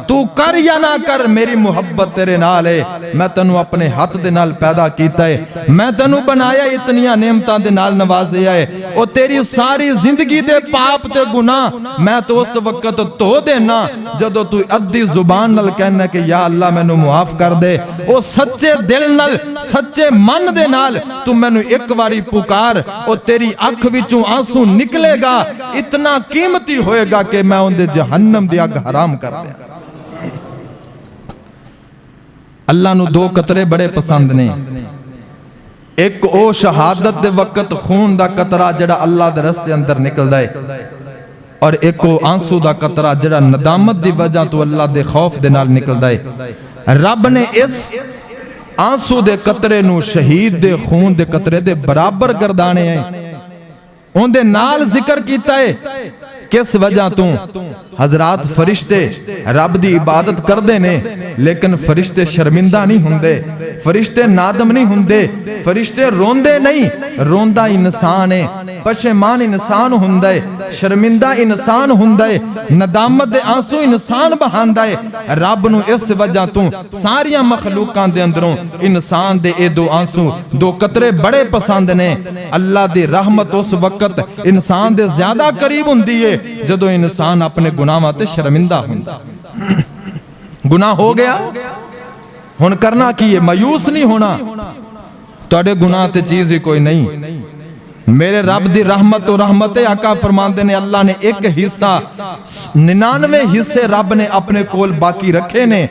तू कर या ना कर मेरी मुहब्बत तेरे नाल है। मैं तैनू अपने हाथ दे नाल पैदा कीता है, मैं तैनू बनाया, इतनियां नेमतां दे नाल नवाजिया है। ओ तेरी सारी जिंदगी दे पाप ते गुनाह मैं तो उस वक्त धो देना जदों तू अद्धी जुबान नाल कहना कि या अल्लाह मैनू मुआफ कर दे। ओ सच्चे दिल नाल, सच्चे मन दे नाल तू मैनू एक बारी पुकार, ओ तेरी अख विचों आंसू निकलेगा, इतना कीमती होएगा कि मैं उनदे जहन्नम दी अग हराम कर दिया। अल्लाह नू 2 कतरे बड़े पसंद ने। एक ओ शहादत दे वक्त खून दा कतरा जड़ा अल्लाह दे रस्ते अंदर निकलदा है, और एक ओ आंसू दा कतरा जड़ा नदामत दी वजह तो अल्लाह दे खौफ दे नाल निकलदा है। रब ने इस आंसू दे कतरे नू शहीद दे खून दे कतरे दे बराबर गर्दाने है, उनदे नाल जिक्र कीता है। किस वजह तू? हजरात फरिश्ते रब दी इबादत करते ने, लेकिन फरिश्ते शर्मिंदा नहीं हुंदे, फरिश्ते नादम नहीं हुंदे, फरिश्ते रोंदे नहीं। रोंदा इंसान है, पशेमान इंसान हुंदा है, शर्मिंदा इंसान हुंदा है, नदामत दे आंसू इंसान बहांदा है। रब नू इस वजह तू सारियां मखलूकां दे अंदरों इंसान दे ए 2 आंसू 2 कतरे बड़े पसंद ने। अल्लाह दी रहमत उस वक्त इंसान दे ज्यादा करीब हुंदी है जदों इंसान अपने गुनाहां ते शर्मिंदा हुंदा। गुनाह हो गया, हुण करना की है? मायूस नहीं होना, तुहाडे गुनाह ते चीज ही कोई नहीं। मेरे रब दी रहमत तो रहमत है। आका फरमांदे ने अल्लाह ने एक हिस्सा, 99 हिस्से रब ने अपने कोल बाकी रखे ने,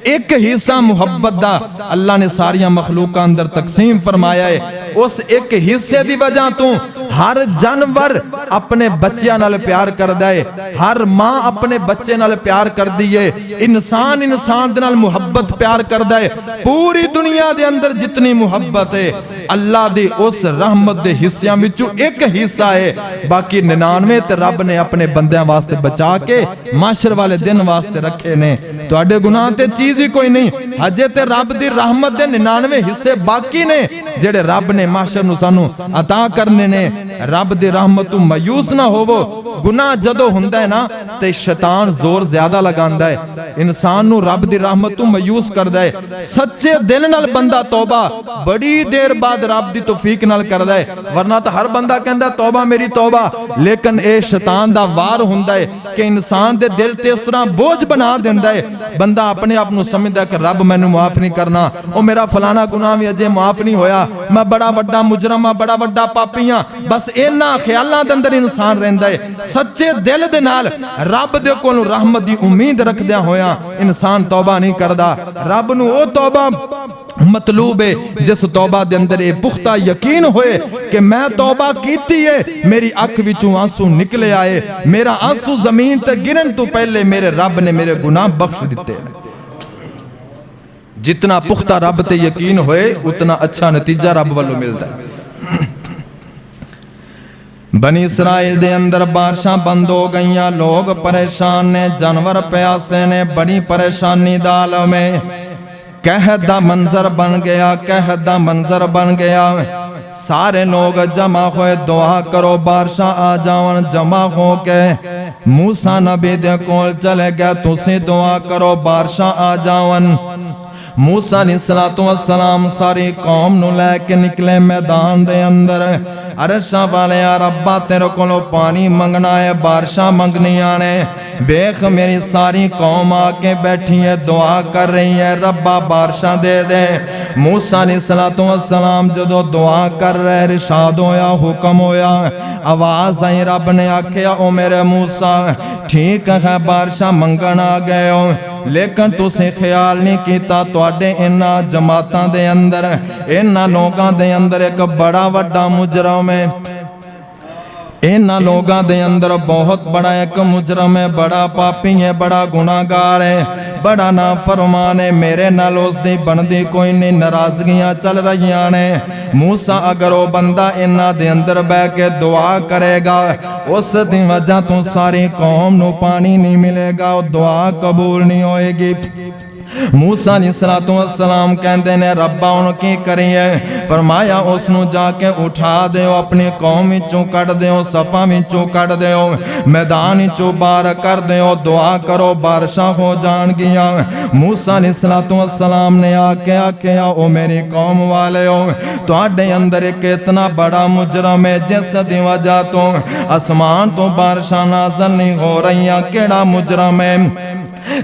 एक हिस्सा मुहब्बत दा अल्लाह ने सारियां मखलूकां अंदर तकसीम फरमाया है। उस एक हिस्से दी वजह तो हर जानवर अपने बच्चों नाल प्यार करदा है, हर मां अपने बच्चे नाल प्यार करदी है, इंसान इंसान दे नाल मुहब्बत प्यार करदा है। पूरी दुनिया दे अंदर जितनी मुहब्बत है अल्लाह दी उस रहमत दे हिस्सियां विचों एक हिस्सा है, बाकी 99 ते रब ने अपने बंदियां वास्ते बचा के माशर वाले दिन वास्ते रखे ने। तुहाडे गुनाह ते चीज ही कोई नहीं, हजे ते रब दी रहमत दे 99 हिस्से बाकी ने जेड़े रब ने माशर नू सानू अता करने ने। रब दी रहमत तू मायूस ना होवो। गुनाह जदों हुंदा है ना ते शैतान जोर ज्यादा लगांदा है, इंसान नू रब दी रहमत तू मायूस करदा है। सच्चे दिल नाल बंदा तौबा बड़ी देर बाद रब दी तौफीक नाल करदा है, वरना तो हर बंदा कहंदा तौबा मेरी तौबा, लेकिन ए शैतान दा वार हुंदा है कि इंसान दे दिल ते इस तरह बोझ बना देंदा है। बंदा अपने आप नू समझदा कि रब मैनू माफ नहीं करना, ओ मेरा फलाना गुनाह भी अजे माफ नहीं होया, मैं बड़ा वड्डा मुजरम हां, बड़ा वड्डा पापी हां। बस इन्हां ख्यालां दे अंदर इंसान रहिंदा है। सच्चे दिल दे नाल रब दे कोलों रहमत दी उम्मीद रखदियां होया इंसान तौबा नहीं करदा। रब नू ओ तौबा मतलूब है जिस तौबा दे अंदर ये पुख्ता यकीन होए कि मैं तौबा कीती है, मेरी अख विचों आंसू निकले आए, मेरा आंसू जमीन ते गिरन तो पहले मेरे रब ने मेरे गुनाह बख्श दिते। जितना पुख्ता रब ते यकीन होए उतना अच्छा नतीजा रब वालों मिलता है। बनी इसराइल दे अंदर बारिशां बंद हो गईयां, लोग परेशान ने, जानवर प्यासे ने, बड़ी परेशानी दा आलम है। कहत दा मंजर बन गया, कहत दा मंजर बन गया। सारे लोग जमा होए, दुआ करो बारिशां आ जावन। जमा हो के मूसा नबी दे कोल चले गए, तुसी दुआ करो बारिशां आ जावन। मूसा अलैहिस्सलाम सारी कौम नू लैके निकले मैदान दे अंदर। अरशा वाले रब्बा तेरे कोलों पानी मंगना है, बारिशां मंगनियां ने। वेख मेरी सारी कौम आके बैठी है, दुआ कर रही है, रब्बा बारिशां दे दे। मूसा अलैहिस्सलाम जदों दुआ कर रहे, इरशाद होया, हुक्म होया, आवाज आई, रब ने आख्या ओ मेरे मूसा ठीक है बारिशां मंगण आ गए हो, लेकिन तुसीं ख्याल नहीं कीता तुहाडे इन्हां जमातां दे अंदर, इन्हां लोकां दे अंदर एक बड़ा वड्डा मुजरम है। इन्हां लोगां दे अंदर बहुत बड़ा एक मुजरम है, बड़ा पापी है, बड़ा गुनाहगार है, बड़ा नाफरमान है। मेरे नाल उसदी बनदी कोई नहीं, नाराजगियां चल रही ने। मूसा अगर वो बंदा इन्हां दे अंदर बह के दुआ करेगा, उस दी वजह तो सारी कौम नू पानी नहीं मिलेगा, वो दुआ कबूल नहीं होएगी। मूसा अलैहिस्सलाम कहते ने रब्बा हुण की करिए? फरमाया उसनू जाके उठा दो, अपनी कौम विचों कढ़ दो, सफा विचों कढ़ दो, मैदान विचों बाहर कर दो, दुआ करो बारिशां हो जाणगियां। मूसा अलैहिस्सलाम ने आके आख्या ओ मेरी कौम वाले हो, तुहाडे अंदर एक इतना बड़ा मुजरम है जिस दी वजह तो आसमान तो बारिशां नाज़िल नहीं हो रही। केड़ा मुजरम है?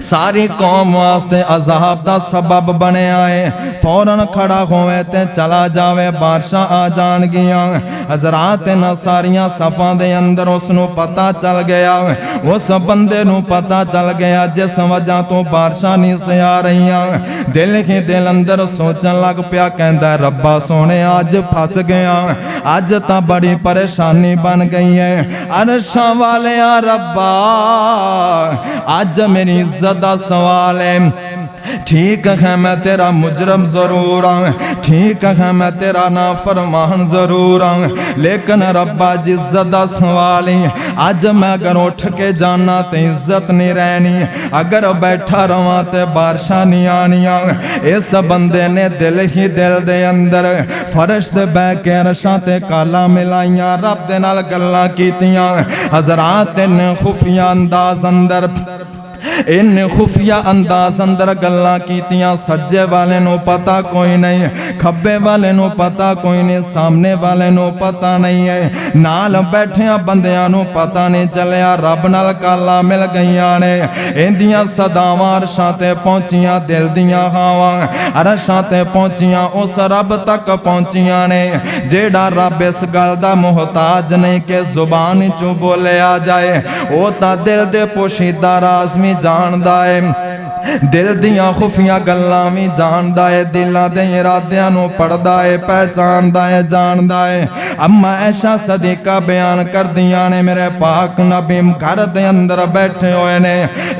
सारी कौम वास्ते अज़ाब दा सबब बने आए, फौरन खड़ा होवे ते चला जावे, बारिशां आ जाणगियां। हज़रात ना सारियां सफ़ां दे अंदर उसनू पता चल गया, उस बंदे नू पता चल गया जिस वजह तो बारिशां नहीं से आ रही। दिल ही दिल अंदर सोचन लग पिया, कहंदा रब्बा सोने अज फस गया, अज तां बड़ी परेशानी बन गई है। अरशां वाले रब्बा अज मेरी इज्जत दा सवाल है। ठीक है मैं तेरा मुजरम जरूर हाँ, ठीक है मैं तेरा नाफरमान जरूर हाँ, लेकिन रब्बा इज्जत दा सवाल ही अज मैं अगर उठ के जाना तो इज्जत नहीं रहनी, अगर बैठा रहा तो बारिशां नहीं आनियां। इस बंदे ने दिल ही दिल दे अंदर फर्श ते बह के अरशां ते काला मिलाइयां, रब दे नाल गल्लां कीतियां। हज़रात ने खुफिया अंदाज अंदर इन खुफिया अंदाज अंदर गल्लां कीतियां। सज्जे वाले नू पता कोई नहीं, खब्बे वाले नू पता कोई नहीं, सामने वाले नू पता नहीं है, नाल बैठिया बंदियां नू पता नहीं चलिया। रब नाल काला मिल गईयां ने, इंदियां सदावां अरशां ते पहुंचियां, दिल दियां हवां अरशां ते पहुंचियां, उस रब तक पहुंचियां ने जेड़ा रब इस गल दा मुहताज नहीं कि जुबान चों बोलिया जाए, ओ तां दिल दे पोशीदा राज भी जानदा है, दिल दियां खुफिया गल्लां भी जानदा है, दिलां दे इरादियां नू पढ़दा है, पहचानदा है, जानदा है। अम्मा ऐशा सदीका बयान कर दियां ने मेरे पाक नबी घर दे अंदर बैठे हुए ने,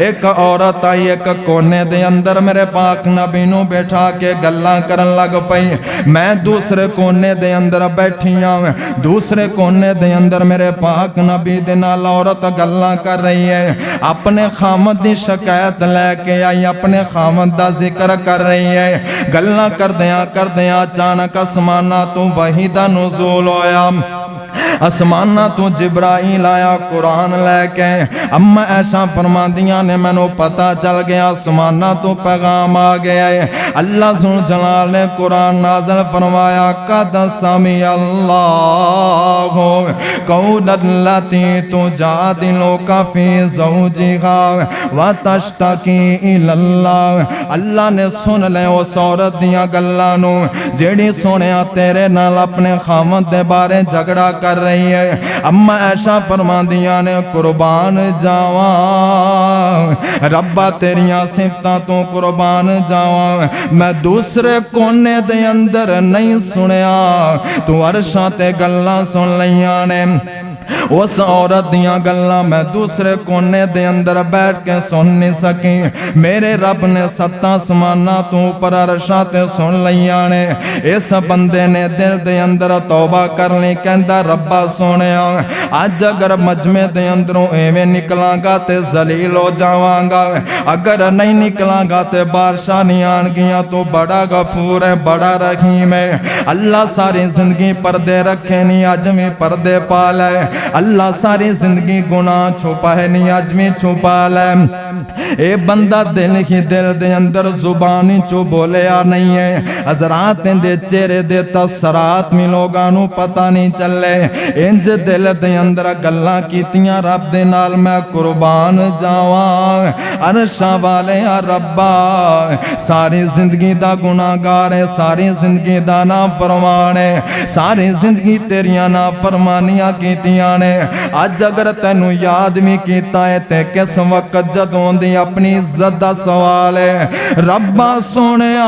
एक औरत आई एक कोने दे अंदर मेरे पाक नबी नू बैठा के गल्लां करन लग पई। मैं दूसरे कोने दे अंदर बैठी हां, दूसरे कोने दे अंदर मेरे पाक नबी दे नाल औरत गल्लां कर रही है, अपने खामद दी शिकायत लैके आई, अपने खामद दा जिक्र कर रही है। गल्लां करदियां अचानक आसमाना तो वही दा नुज़ूल होया, आसमाना तो जिब्राइल आया कुरान लैके। अम्मा ऐसा फरमादियां ने मैनू पता चल गया आसमाना तो पैगाम आ गया है। अल्लाह सुन जलाल ने कुरान नाज़िल फरमाया, कद समी अल्लाह कौलल्लती तुजादिलुका फी ज़ौजिहा व तश्तकी इलल्लाह। अल्लाह ने सुन ले उस औरत दियां गल्लां नू जेड़ी सुनिया तेरे नाल अपने खामद दे बारे झगड़ा कर रही है। अम्मा ऐशा फरमादियां ने कुर्बान जावा रब्बा तेरियां सिफतां तो कुर्बान जावा, मैं दूसरे कोने दे अंदर नहीं सुनिया, तू अरशां ते गल्लां सुन लईयां ने। उस औरत दियां गल्लां मैं दूसरे कोने दे अंदर बैठ के सुन नहीं सकी। मेरे रब ने सत्तां समाना तू उपर अरशां ते सुन लईयां ने। इस बंदे ने दिल दे अंदर तौबा कर ली, कहंदा रब्बा सोहणिया अज अगर मजमे दे अंदरों एवें निकलांगा ते जलील हो जावांगा, अगर नहीं निकलांगा ते बारिशां नहीं आणगियां। तू बड़ा गफूर है, बड़ा रहीम है। अल्लाह सारी जिंदगी पर्दे रखे नहीं, अज भी पर्दे पा ले। अल्लाह सारी जिंदगी गुनाह छुपा है नहीं, अज भी छुपा ले। ए बंदा दिल ही दिल दे अंदर जुबानी चो बोलिया नहीं है। हजरात दे चेहरे दे तसरात में लोगां नू पता नहीं चले। इंज दिल दे अंदर गल्लां कीतियां रब दे नाल मैं कुर्बान जावां। अरशां वाले आ रब्बा सारी जिंदगी दा गुनाहगार है, सारी जिंदगी दा नाफरमान है, सारी जिंदगी तेरियां नाफरमानियां कीतियां ने। अज अगर तैनू याद भी कीता है ते किस वक्त जदों दी अपनी इज्जत दा सवाल है। रब्बा सोहणिया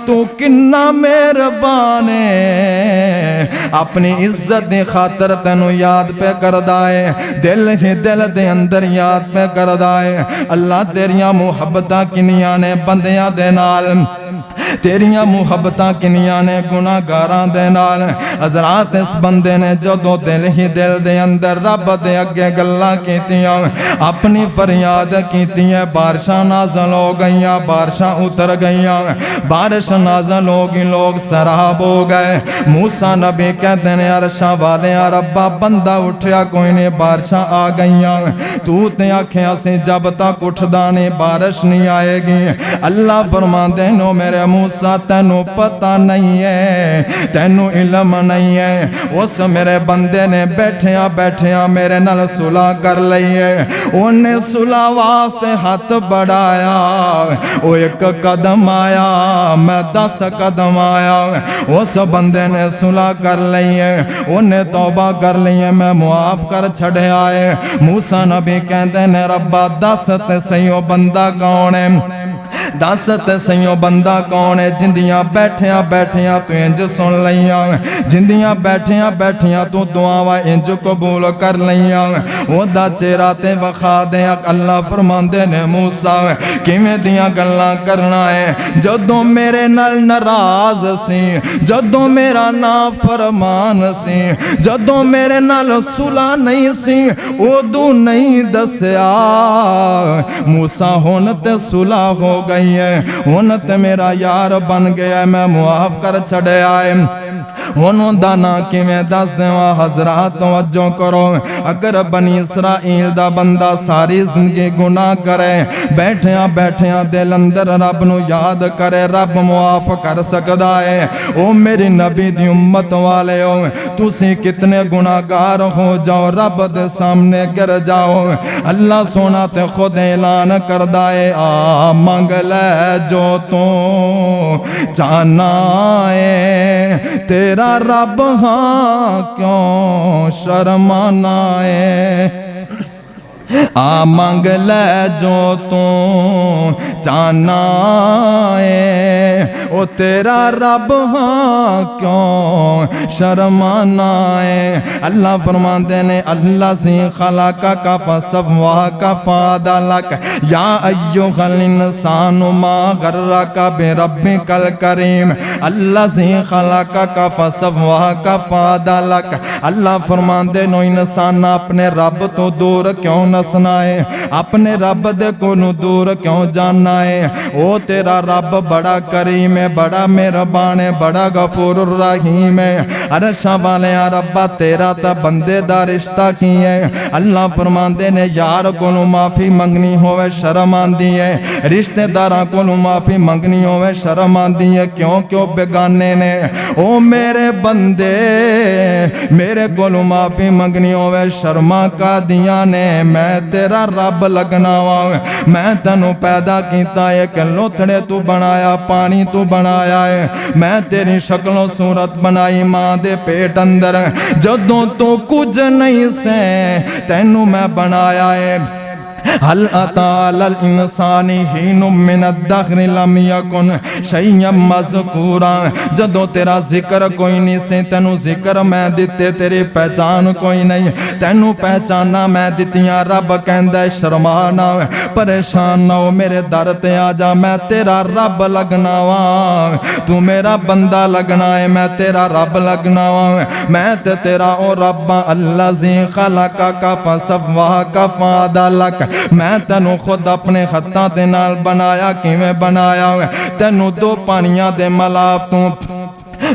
तू किन्ना मेहरबान है, अपनी इज्जत दी खातर तैनू याद पे करदा है। दिल ही दिल दे अंदर याद पे करदा है। अल्लाह तेरियां मुहब्बतां किनियां ने बंदियां दे नाल, तेरियां मुहब्बतां किनियां ने गुनाहगारां दे नाल। हज़रात इस बंदे ने जदों दिल ही दिल दे अंदर रब दे अगे गल्लां कीतियां, अपनी फरियाद कीतियां, बारिशां नाज़ल हो गईयां, बारिशां उतर गईयां, बारिश नाज़ल हो गई, लोग सराब हो गए। मूसा नबी कहते ने अरशां वाले रब्बा बंदा उठया कोई नहीं, बारिशां आ गईयां। तू ते आखिया सी जब तक उठदा नहीं बारिश नहीं आएगी। अल्लाह फरमांदे नो मेरे मूसा तैनू पता नहीं है, तैनू इल्म नहीं है। उस मेरे बंदे ने बैठिया बैठिया मेरे नाल सुलह कर लई है। उन्हें सुलह वास्ते हाथ बढ़ाया, वो एक कदम आया, मैं 10 कदम आया। उस बंदे ने सुलह कर लई है, उन्हें तौबा कर ली है, मैं मुआफ कर छड़िया है। मूसा नबी कहते ने रब्बा दस ते सही ओ बंदा कौन है, दस ते सही बंदा कौन है जिंदियां बैठिया बैठिया तू इंज सुन लिया, जिंदियां बैठिया बैठिया तू दुआवा इंज कबूल कर लिया। ओदा चेहरा ते वखा दे। अल्लाह फरमांदे ने मूसा किवें दियां गल्लां करना है, जदों मेरे नाल नाराज सी, जदों मेरा ना फरमान सी, जदों मेरे नाल सुलह नहीं सी, उदों नहीं दसिया। मूसा हुण ते सुलह हो गई है, हुण ते मेरा यार बन गया, मैं मुआफ कर छड़िया है। हुण दा ना किवें दस देवां। हज़रात तवज्जो करो, अगर बनी इसराइल दा बंदा सारी जिंदगी गुनाह करे, बैठिया बैठिया दिल अंदर रब नू याद करे, रब मुआफ कर सकदा है। ओ मेरी नबी दी उम्मत वाले हो, तुसी कितने गुनाहगार हो जाओ, रब दे सामने गिर जाओ, अल्लाह सोना ते खुद ऐलान करदा है आ मंग ले जो तू चाहना है, तेरा रब हाँ क्यों शर्माना है। आ मंग ले जो तू चाहना है, ओ तेरा रब हाँ क्यों शर्माना है। अल्लाह फरमाते ने अल्लाह से खलाका का फसवा का फादलक या अय्युहल इंसानु मा गर्रका बिरब्बिकल करीम। अल्लाह से खलाका का फसवा का फादलक। अल्लाह फरमाते नो इंसान अपने रब तो दूर क्यों नसना है, अपने रब दे कोलों दूर क्यों जाना है। ओ तेरा रब बड़ा करीम है, बड़ा मेहरबान है, बड़ा गफूर रहीम है। अरशां वाले रब्बा तेरा ता बंदे दा रिश्ता की है। अल्लाह फरमांदे ने यार कोलों माफी मंगनी होवे शर्म आंदी है, रिश्तेदारां कोलों माफी मंगनी होवे शर्म आंदी है। क्यों क्यों बेगाने ने। ओ मेरे बंदे मेरे कोलों माफी मंगनी होवे शर्मा का दिया ने। मैं तेरा रब लगना वा, मैं तेनू पैदा किया है कि लोथड़े तू बनाया, पानी तू बनाया है, मैं तेरी शक्लों सूरत बनाई मां दे पेट अंदर, जदों तू कुछ नहीं से तेनू मैं बनाया है। हल अताल इंसानी हीनुम मिनद दख्र लम यकुन शैय्यम मज़कूरा। जदों तेरा जिक्र कोई नहीं से तेनू जिक्र मैं दिते, तेरी पहचान कोई नहीं तेनू पहचाना मैं दितियां। रब कहंदा शर्मा ना, परेशान ना हो, मेरे दर ते आ जा, मैं तेरा रब लगना वा। तू मेरा बंदा लगना है, मैं तेरा रब लगना वा। मैं ते तेरा ओ रब अल्लज़ी खलक़का फसव्वाका फ़अदलक। मैं तेनू खुद अपने हत्थां दे नाल बनाया। किवें बनाया? तेनू दो पानियां दे मिलाप तू,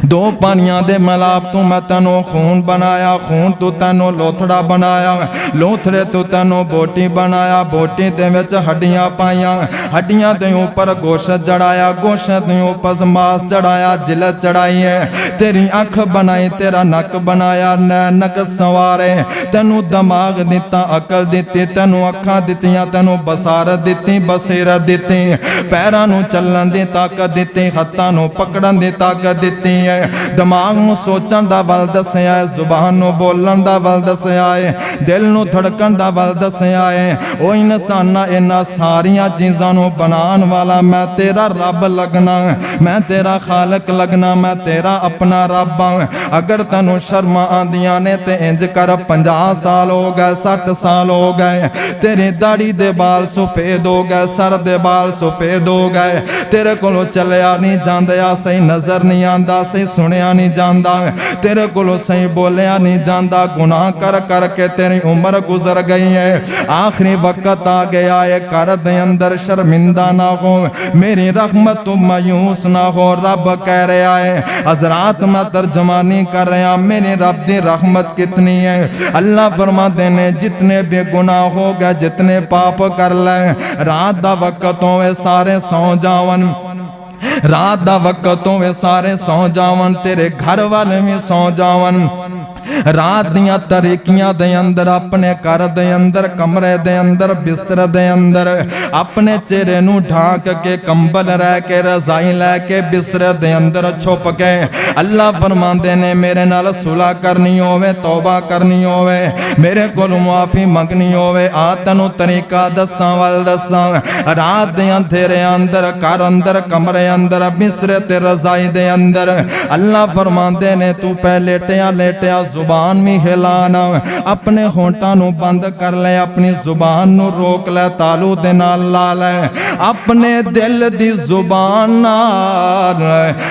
दो पानियां दे मिलाप तू मैं तेनू खून बनाया, खून तू तेनू लोथड़ा बनाया, लोथड़े तू तेनू बोटी बनाया, बोटी दे विच हड्डियां पाइयां, हड्डियां दे ऊपर गोश्त चढ़ाया, गोश्त दे ऊपर मांस चढ़ाया, जिलत चढ़ाई है। तेरी अख बनाई, तेरा नक बनाया, नक संवारे, तेनू दिमाग दिता, अकल दिती, तेनू अखां दित्तियां, तेनू बसारत दिती, बसीरत दिती, पैरां नू चलण दी ताकत दिती, हत्थां नू पकड़न दी ताकत दिती, दिमाग नू सोचण दा बल दस्सिया है, जुबान नू बोलण दा बल दस्सिया है, दिल नू धड़कण दा बल दस्सिया है। ओ इंसाना इन्हां सारियां चीज़ां नू बनाण वाला मैं तेरा रब लगना, मैं तेरा खालक लगना, मैं तेरा अपना रब हां। अगर तैनू शर्मा आंदियां ने ते इंज कर, 50 साल हो गए, 60 साल हो गए, तेरी दाढ़ी दे बाल सफेद हो गए, सर दे बाल सफेद हो गए, तेरे कोलों चलिया नहीं जांदा, सही नजर नहीं आंदा, सही सुनिया नहीं जाता, तेरे कोलों सही बोलिया नहीं जाता, गुनाह कर करके तेरी उम्र गुजर गई है। आखिरी वक्त आ गया है, घर दे अंदर शर्मिंदा ना हो, मेरी रहमत तो मायूस ना हो। रब कह रहा है, हजरात मैं तर्जमानी कर रहा, मेरी रब की रहमत कितनी है। अल्लाह फरमाते ने जितने भी गुनाह हो गए, जितने पाप कर ले, रात दा वक्त होवे सारे सौ जावन, रात दा वक्त होवे सारे सौ जावन, तेरे घर वाले भी सौ जावन। रात दियां तरीकियां दे अंदर, अपने घर दे अंदर, कमरे दे अंदर, बिस्तर दे अंदर अपने चेहरे नू ढांक के, कंबल रह के, रजाई लैके बिस्तर दे अंदर छुप के अल्लाह फरमांदे ने मेरे नाल सुलह करनी होवे, तौबा करनी होवे, मेरे कोल मुआफी मंगनी होवे, आ तैनू तरीका दसां वल दसां। रात दे अंधेरे अंदर, घर अंदर, कमरे अंदर, बिस्तर ते रजाई दे अंदर अल्लाह फरमांदे ने तू पै लेटिया लेटिया जुबान भी हिलाना, अपने होंठा नू बंद कर ले, अपनी जुबान नू रोक ले, तालू दे नाल ला ले, अपने दिल दी जुबान नाल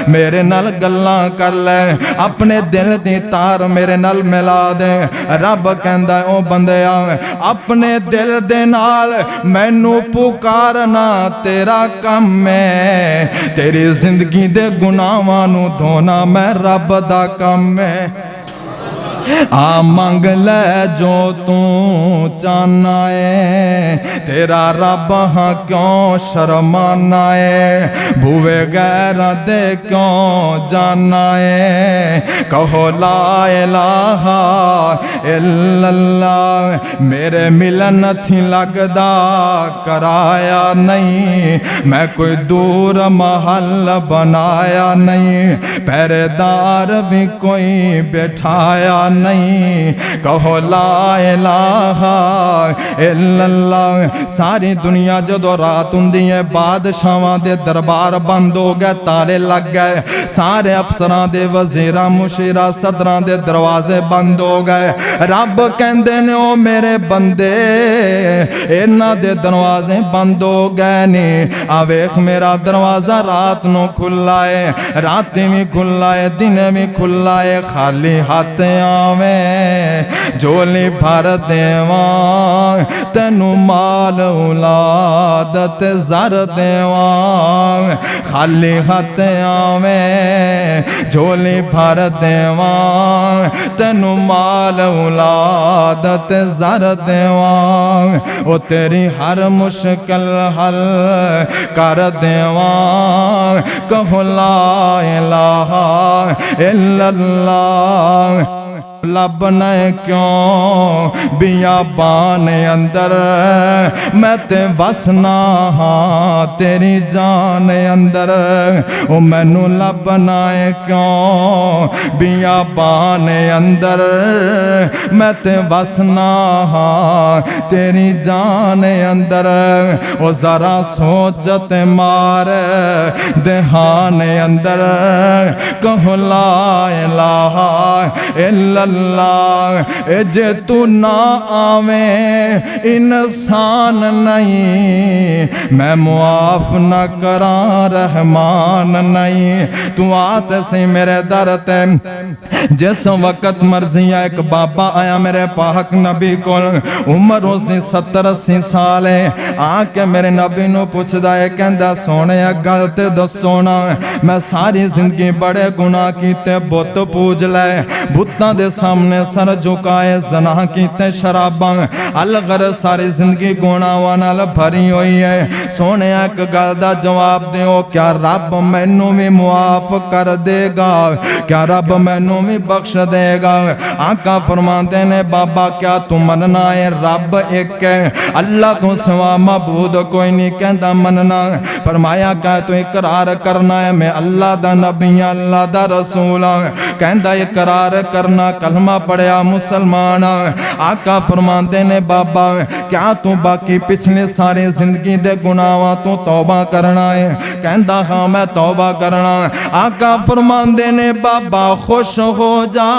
मेरे नाल गल्लां कर ले, अपने दिल दी तार मेरे नाल मिला दे। रब कहंदा ओ बंदिया अपने दिल दे नाल मैनू पुकारना तेरा काम है, तेरी जिंदगी दे गुनाहां नू धोना मैं रब दा काम है। आ मंग ले जो तू चाहना है, तेरा रब हाँ क्यों शर्माना है, भूवे गैर दे क्यों जाना है। कहो ला इलाहा इल्लल्लाह, मेरे मिलन थी लगदा कराया नहीं, मैं कोई दूर महल बनाया नहीं, पहरेदार भी कोई बैठाया नहीं। कहो ला इलाहा इल्लल्लाह। सारी दुनिया जदों रात हुंदी है, बादशाहां दे दरबार बंद हो गए, ताले लग गए, सारे अफसरां दे, वजीरां, मुशीरां, सदरां दे दरवाजे बंद हो गए। रब कहंदे ने ओ मेरे बंदे इन्हां दे दरवाजे बंद हो गए ने, आ वेख मेरा दरवाजा रात नूं खुला है, राती भी खुला है, दिने भी खुला है, खाली हाथ आवें झोली भर देवां, तैनू माल औलाद ते ज़र देवां, खाली हाथ आवें झोली भर देवां, तैनू माल औलाद ते ज़र देवां, ओ तेरी हर मुश्किल हल कर देवां। कहो ला इलाहा इल्लल्लाह। लभना क्यों बियाबान अंदर, मैं ते वसना हाँ तेरी जान अंदर। ओ मैनू लभना क्यों बियाबान अंदर, मैं ते वसना हाँ तेरी जान अंदर। ओ जरा सोचत मार देहान अंदर, कहो ला इलाहा इल्लल्लाह। जे तू ना आवे इंसान नहीं, मैं मुआफ न करा रहमान नहीं। तू आत से मेरे दर ते। जिस वक्त मर्जी एक बाबा आया मेरे पाक नबी को, उम्र उसकी 70-80 साल है। आके मेरे नबी नू पुछदा है, कहंदा सोने गल ते दसो ना, मैं सारी जिंदगी बड़े गुनाह कीते, बुत पूज लै, बुतां दे सामने सर झुकाए, जना कीते, शराबां अलगर, सारी जिंदगी गुनाहां नाल भरी हुई है। सोने एक गल दा जवाब दिओ, क्या रब मैनू भी मुआफ कर देगा? क्या रब मैनू भी बख्श देगा? आका फरमाते ने, बाबा क्या तू मनना है रब एक है, अल्लाह तो सिवा मबूद कोई नहीं? कहता मनना। फरमाया क्या तू इकरार करना है मैं अल्लाह दा नबी हां, अल्लाह दा रसूल हां? कहता इकरार करना, कलमा पढ़िया मुसलमान। आका फरमाते ने, बाबा क्या तू बाकी पिछले सारे जिंदगी दे गुनाहां तू तौबा करना है? कहता हाँ मैं तौबा करना। आका फरमाते ने, बाबा खुश हो जा,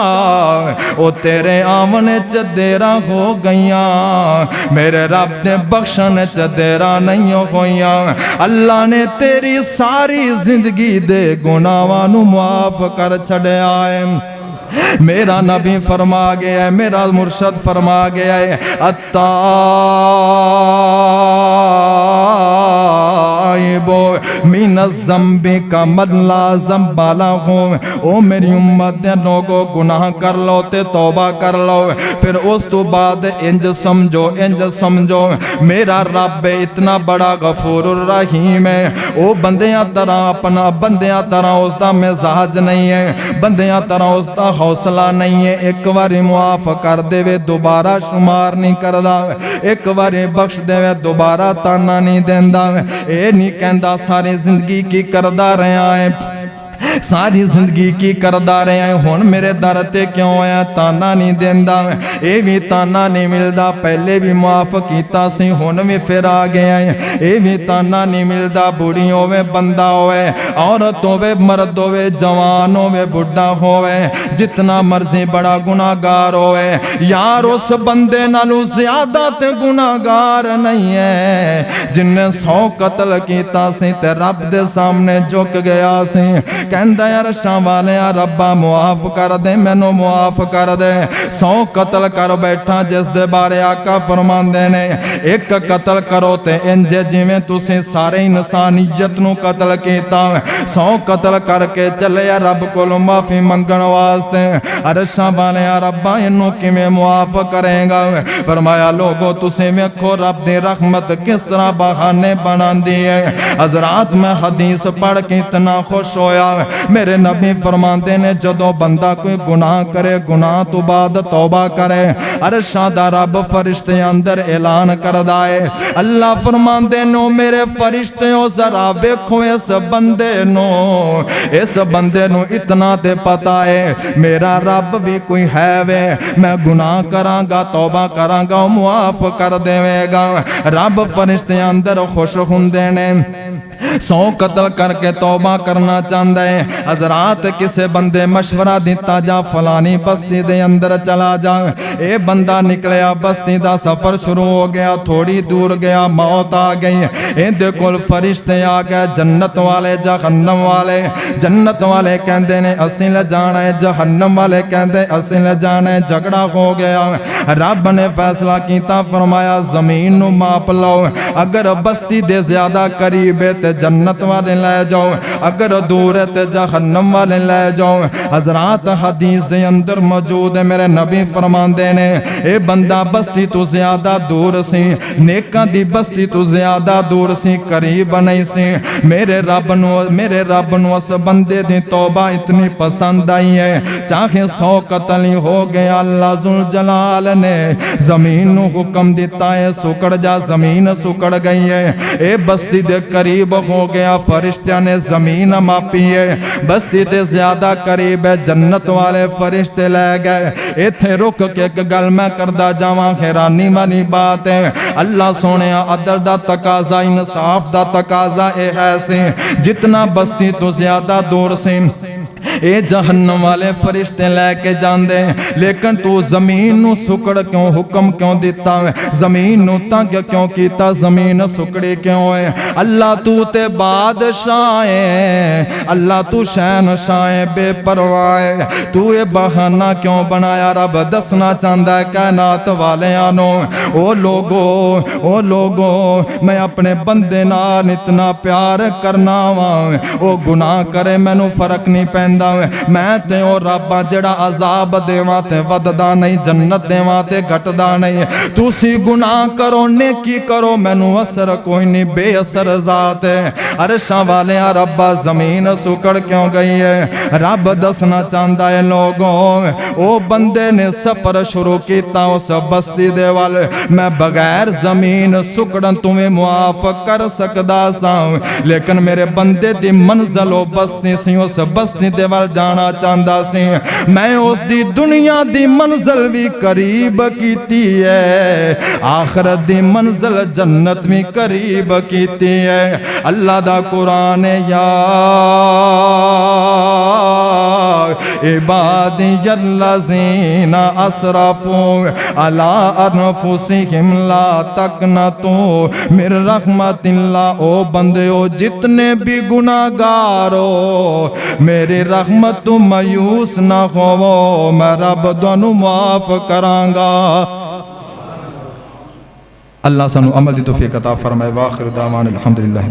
ओ तेरे आमने च देरा हो गईया, मेरे रब ने बख्शण च देरा नहीं होईया। अल्लाह ने तेरी सारी जिंदगी दे गुनाहां नू माफ कर छड़िया है। मेरा नबी फरमा गया है, मेरा मुर्शद फरमा गया है, अत्ताइबो मिन ज़म्बि का मल्ला ज़म्बाला हो। ओ मेरी उम्मत दे लोगो, गुनाह कर लो ते तौबा कर लो, फिर उस तो बाद इंज समझो, इंज समझो मेरा रब इतना बड़ा गफूरुर रहीम है। ओ बंदियां तरह अपना, बंदियां तरह उसका मिजाज नहीं है, बंदियां तरह उसका हौसला नहीं है। एक बारी मुआफ कर देवे दोबारा शुमार नहीं करदा, एक बारी बख्श देवे दोबारा ताना नहीं देंदा। ये नहीं कहता सारी जिंदगी की करदा रहा है, सारी जिंदगी की करदा रहा है, हुण मेरे दर ते क्यों आया? ताना नहीं देंदा, ये भी ताना नहीं मिलता। पहले भी मुआफ कीता सी, हुण भी फिर आ गया है, ये भी ताना नहीं मिलता। बूढ़ी होवे, बंदा होवे, औरत होवे, मर्द होवे, जवान होवे, बुढ़ा होवे, जितना मर्जी बड़ा गुनाहगार होवे, यार उस बंदे नालों ज्यादा ते गुनाहगार नहीं है जिन्ने 100 कतल कीता सी ते रब दे सामने झुक गया सी। कहंदा यार शावाले रब्बा मुआफ कर दे, मैनू मुआफ कर दे। 100 कतल कर बैठा जिस दे बारे आका फरमांदे ने, एक कतल करो ते इंज जिवें तुसीं सारे इंसानियत नू कतल कीता। 100 कतल करके चले रब कोलों माफी मंगण वास्ते। अरे शावाले रब्बा इनू किवें मुआफ करेगा? फरमाया लोगो तुसीं वेखो रब दी रहमत किस तरह बहाने बनांदी है। हजरात मैं हदीस पढ़ के इतना खुश होया, मेरे नबी फरमाते ने जदों बंदा कोई गुनाह करे, गुनाह तो बाद तौबा करे, अरशा दा रब फरिश्ते अंदर ऐलान करदा है। अल्लाह फरमाते नो मेरे फरिश्ते जरा वेखो इस बंदे नो, इस बंदे नो इतना ते पता है मेरा रब भी कोई है वे, मैं गुनाह करांगा तौबा करांगा मुआफ कर देवेगा। रब फरिश्ते अंदर खुश हुंदे ने। 100 कतल करके तौबा करना चाहता है। हजरात किसे बंदे मशवरा दिता जा फलानी बस्ती दे अंदर चला जा, ए बंदा निकलिया बस्ती दा सफर शुरू हो गया, थोड़ी दूर गया मौत आ गई। इहदे कोल फरिश्ते आ गए, जन्नत वाले जहन्नम वाले। जन्नत वाले कहते ने असीं ले जाना है, जहन्नम वाले कहते असीं ले जाना है। झगड़ा हो गया, रब ने फैसला किया, फरमाया जमीन नू माप लो, अगर बस्ती दे ज्यादा करीब है ते जन्नत वाले ले जाओ, अगर दूर है ते जहन्नम वाले ले जाओ। हजरात हदीस दे अंदर मौजूद है, मेरे नबी फरमांदे ने ए बंदा बस्ती तो ज्यादा दूर सी, नेकां दी बस्ती तो ज्यादा दूर सी, करीब नहीं सी। मेरे रब नू उस बंदे दी तौबा इतनी पसंद आई है, चाहे 100 कत्ल ही हो गया, अल्लाह जुल जलाल ने जमीन नू हुक्म दिता है सुकड़ जा, जमीन सुकड़ गई है। ए बस्ती दे करीब हो गया, फरिश्तियां ने जमीन मापी है, बस्ती दे ज्यादा करीब है, जन्नत वाले फरिश्ते ले गए। इत्थे रुक के एक गल मैं करदा जावां, हैरानी वाली बात है, अल्लाह सोने अदल दा तकाजा, इंसाफ दा तकाजा ए है से, जितना बस्ती तो ज्यादा दूर से ए जहन्नम वाले फरिश्ते लेके जांदे, लेकिन तू जमीन नू सुकड़ क्यों हुक्म क्यों दिता है, जमीन नू तंग क्यों कीता, जमीन सुकड़ी क्यों है? अल्लाह तू ते बादशाह है, अल्लाह तू शहनशाह है, बेपरवाह है, तू ये बहाना क्यों बनाया? रब दसना चाहता है कायनात वालियां नू, ओ लोगो मैं अपने बंदे नाल इतना प्यार करना वा, ओ गुनाह करे मैनू फर्क नहीं पैंदा, मैं ते ओ रब्बा जेड़ा अजाब देवा ते वधदा नहीं, जन्नत देवा ते घटदा नहीं। तुसी गुनाह करो नेकी करो मैनू असर कोई नहीं, बेअसर जात है। अरशां वाले रब्बा जमीन सुकड़ क्यों गई है? रब दसना चाहता है लोगों, ओ बंदे ने सफर शुरू किया उस बस्ती दे वाल, मैं बगैर जमीन सुकड़न तुम्हें मुआफ कर सकदा सा, लेकिन मेरे बंदे दी मंजिल ओ बस्ती सी, उस बस्ती दे वाल जाना चाहता सी, मैं उस दी दुनिया दी मंजिल भी करीब कीती है, आखिरत दी मंजिल जन्नत भी करीब कीती है। अल्लाह दा कुरान या इबादियल्लज़ीना असरफू अला अनफुसिहिम ला तकनतू मिर रहमतिल्लाह, ओ बंदे ओ जितने भी गुनाहगार हो मेरी रहमत तू मायूस ना होवो, मैं रब तुहानू माफ करांगा। अल्लाह सानू अमल दी तौफीक अता फरमाए। वाखिर दावान अल्हम्दुलिल्लाह।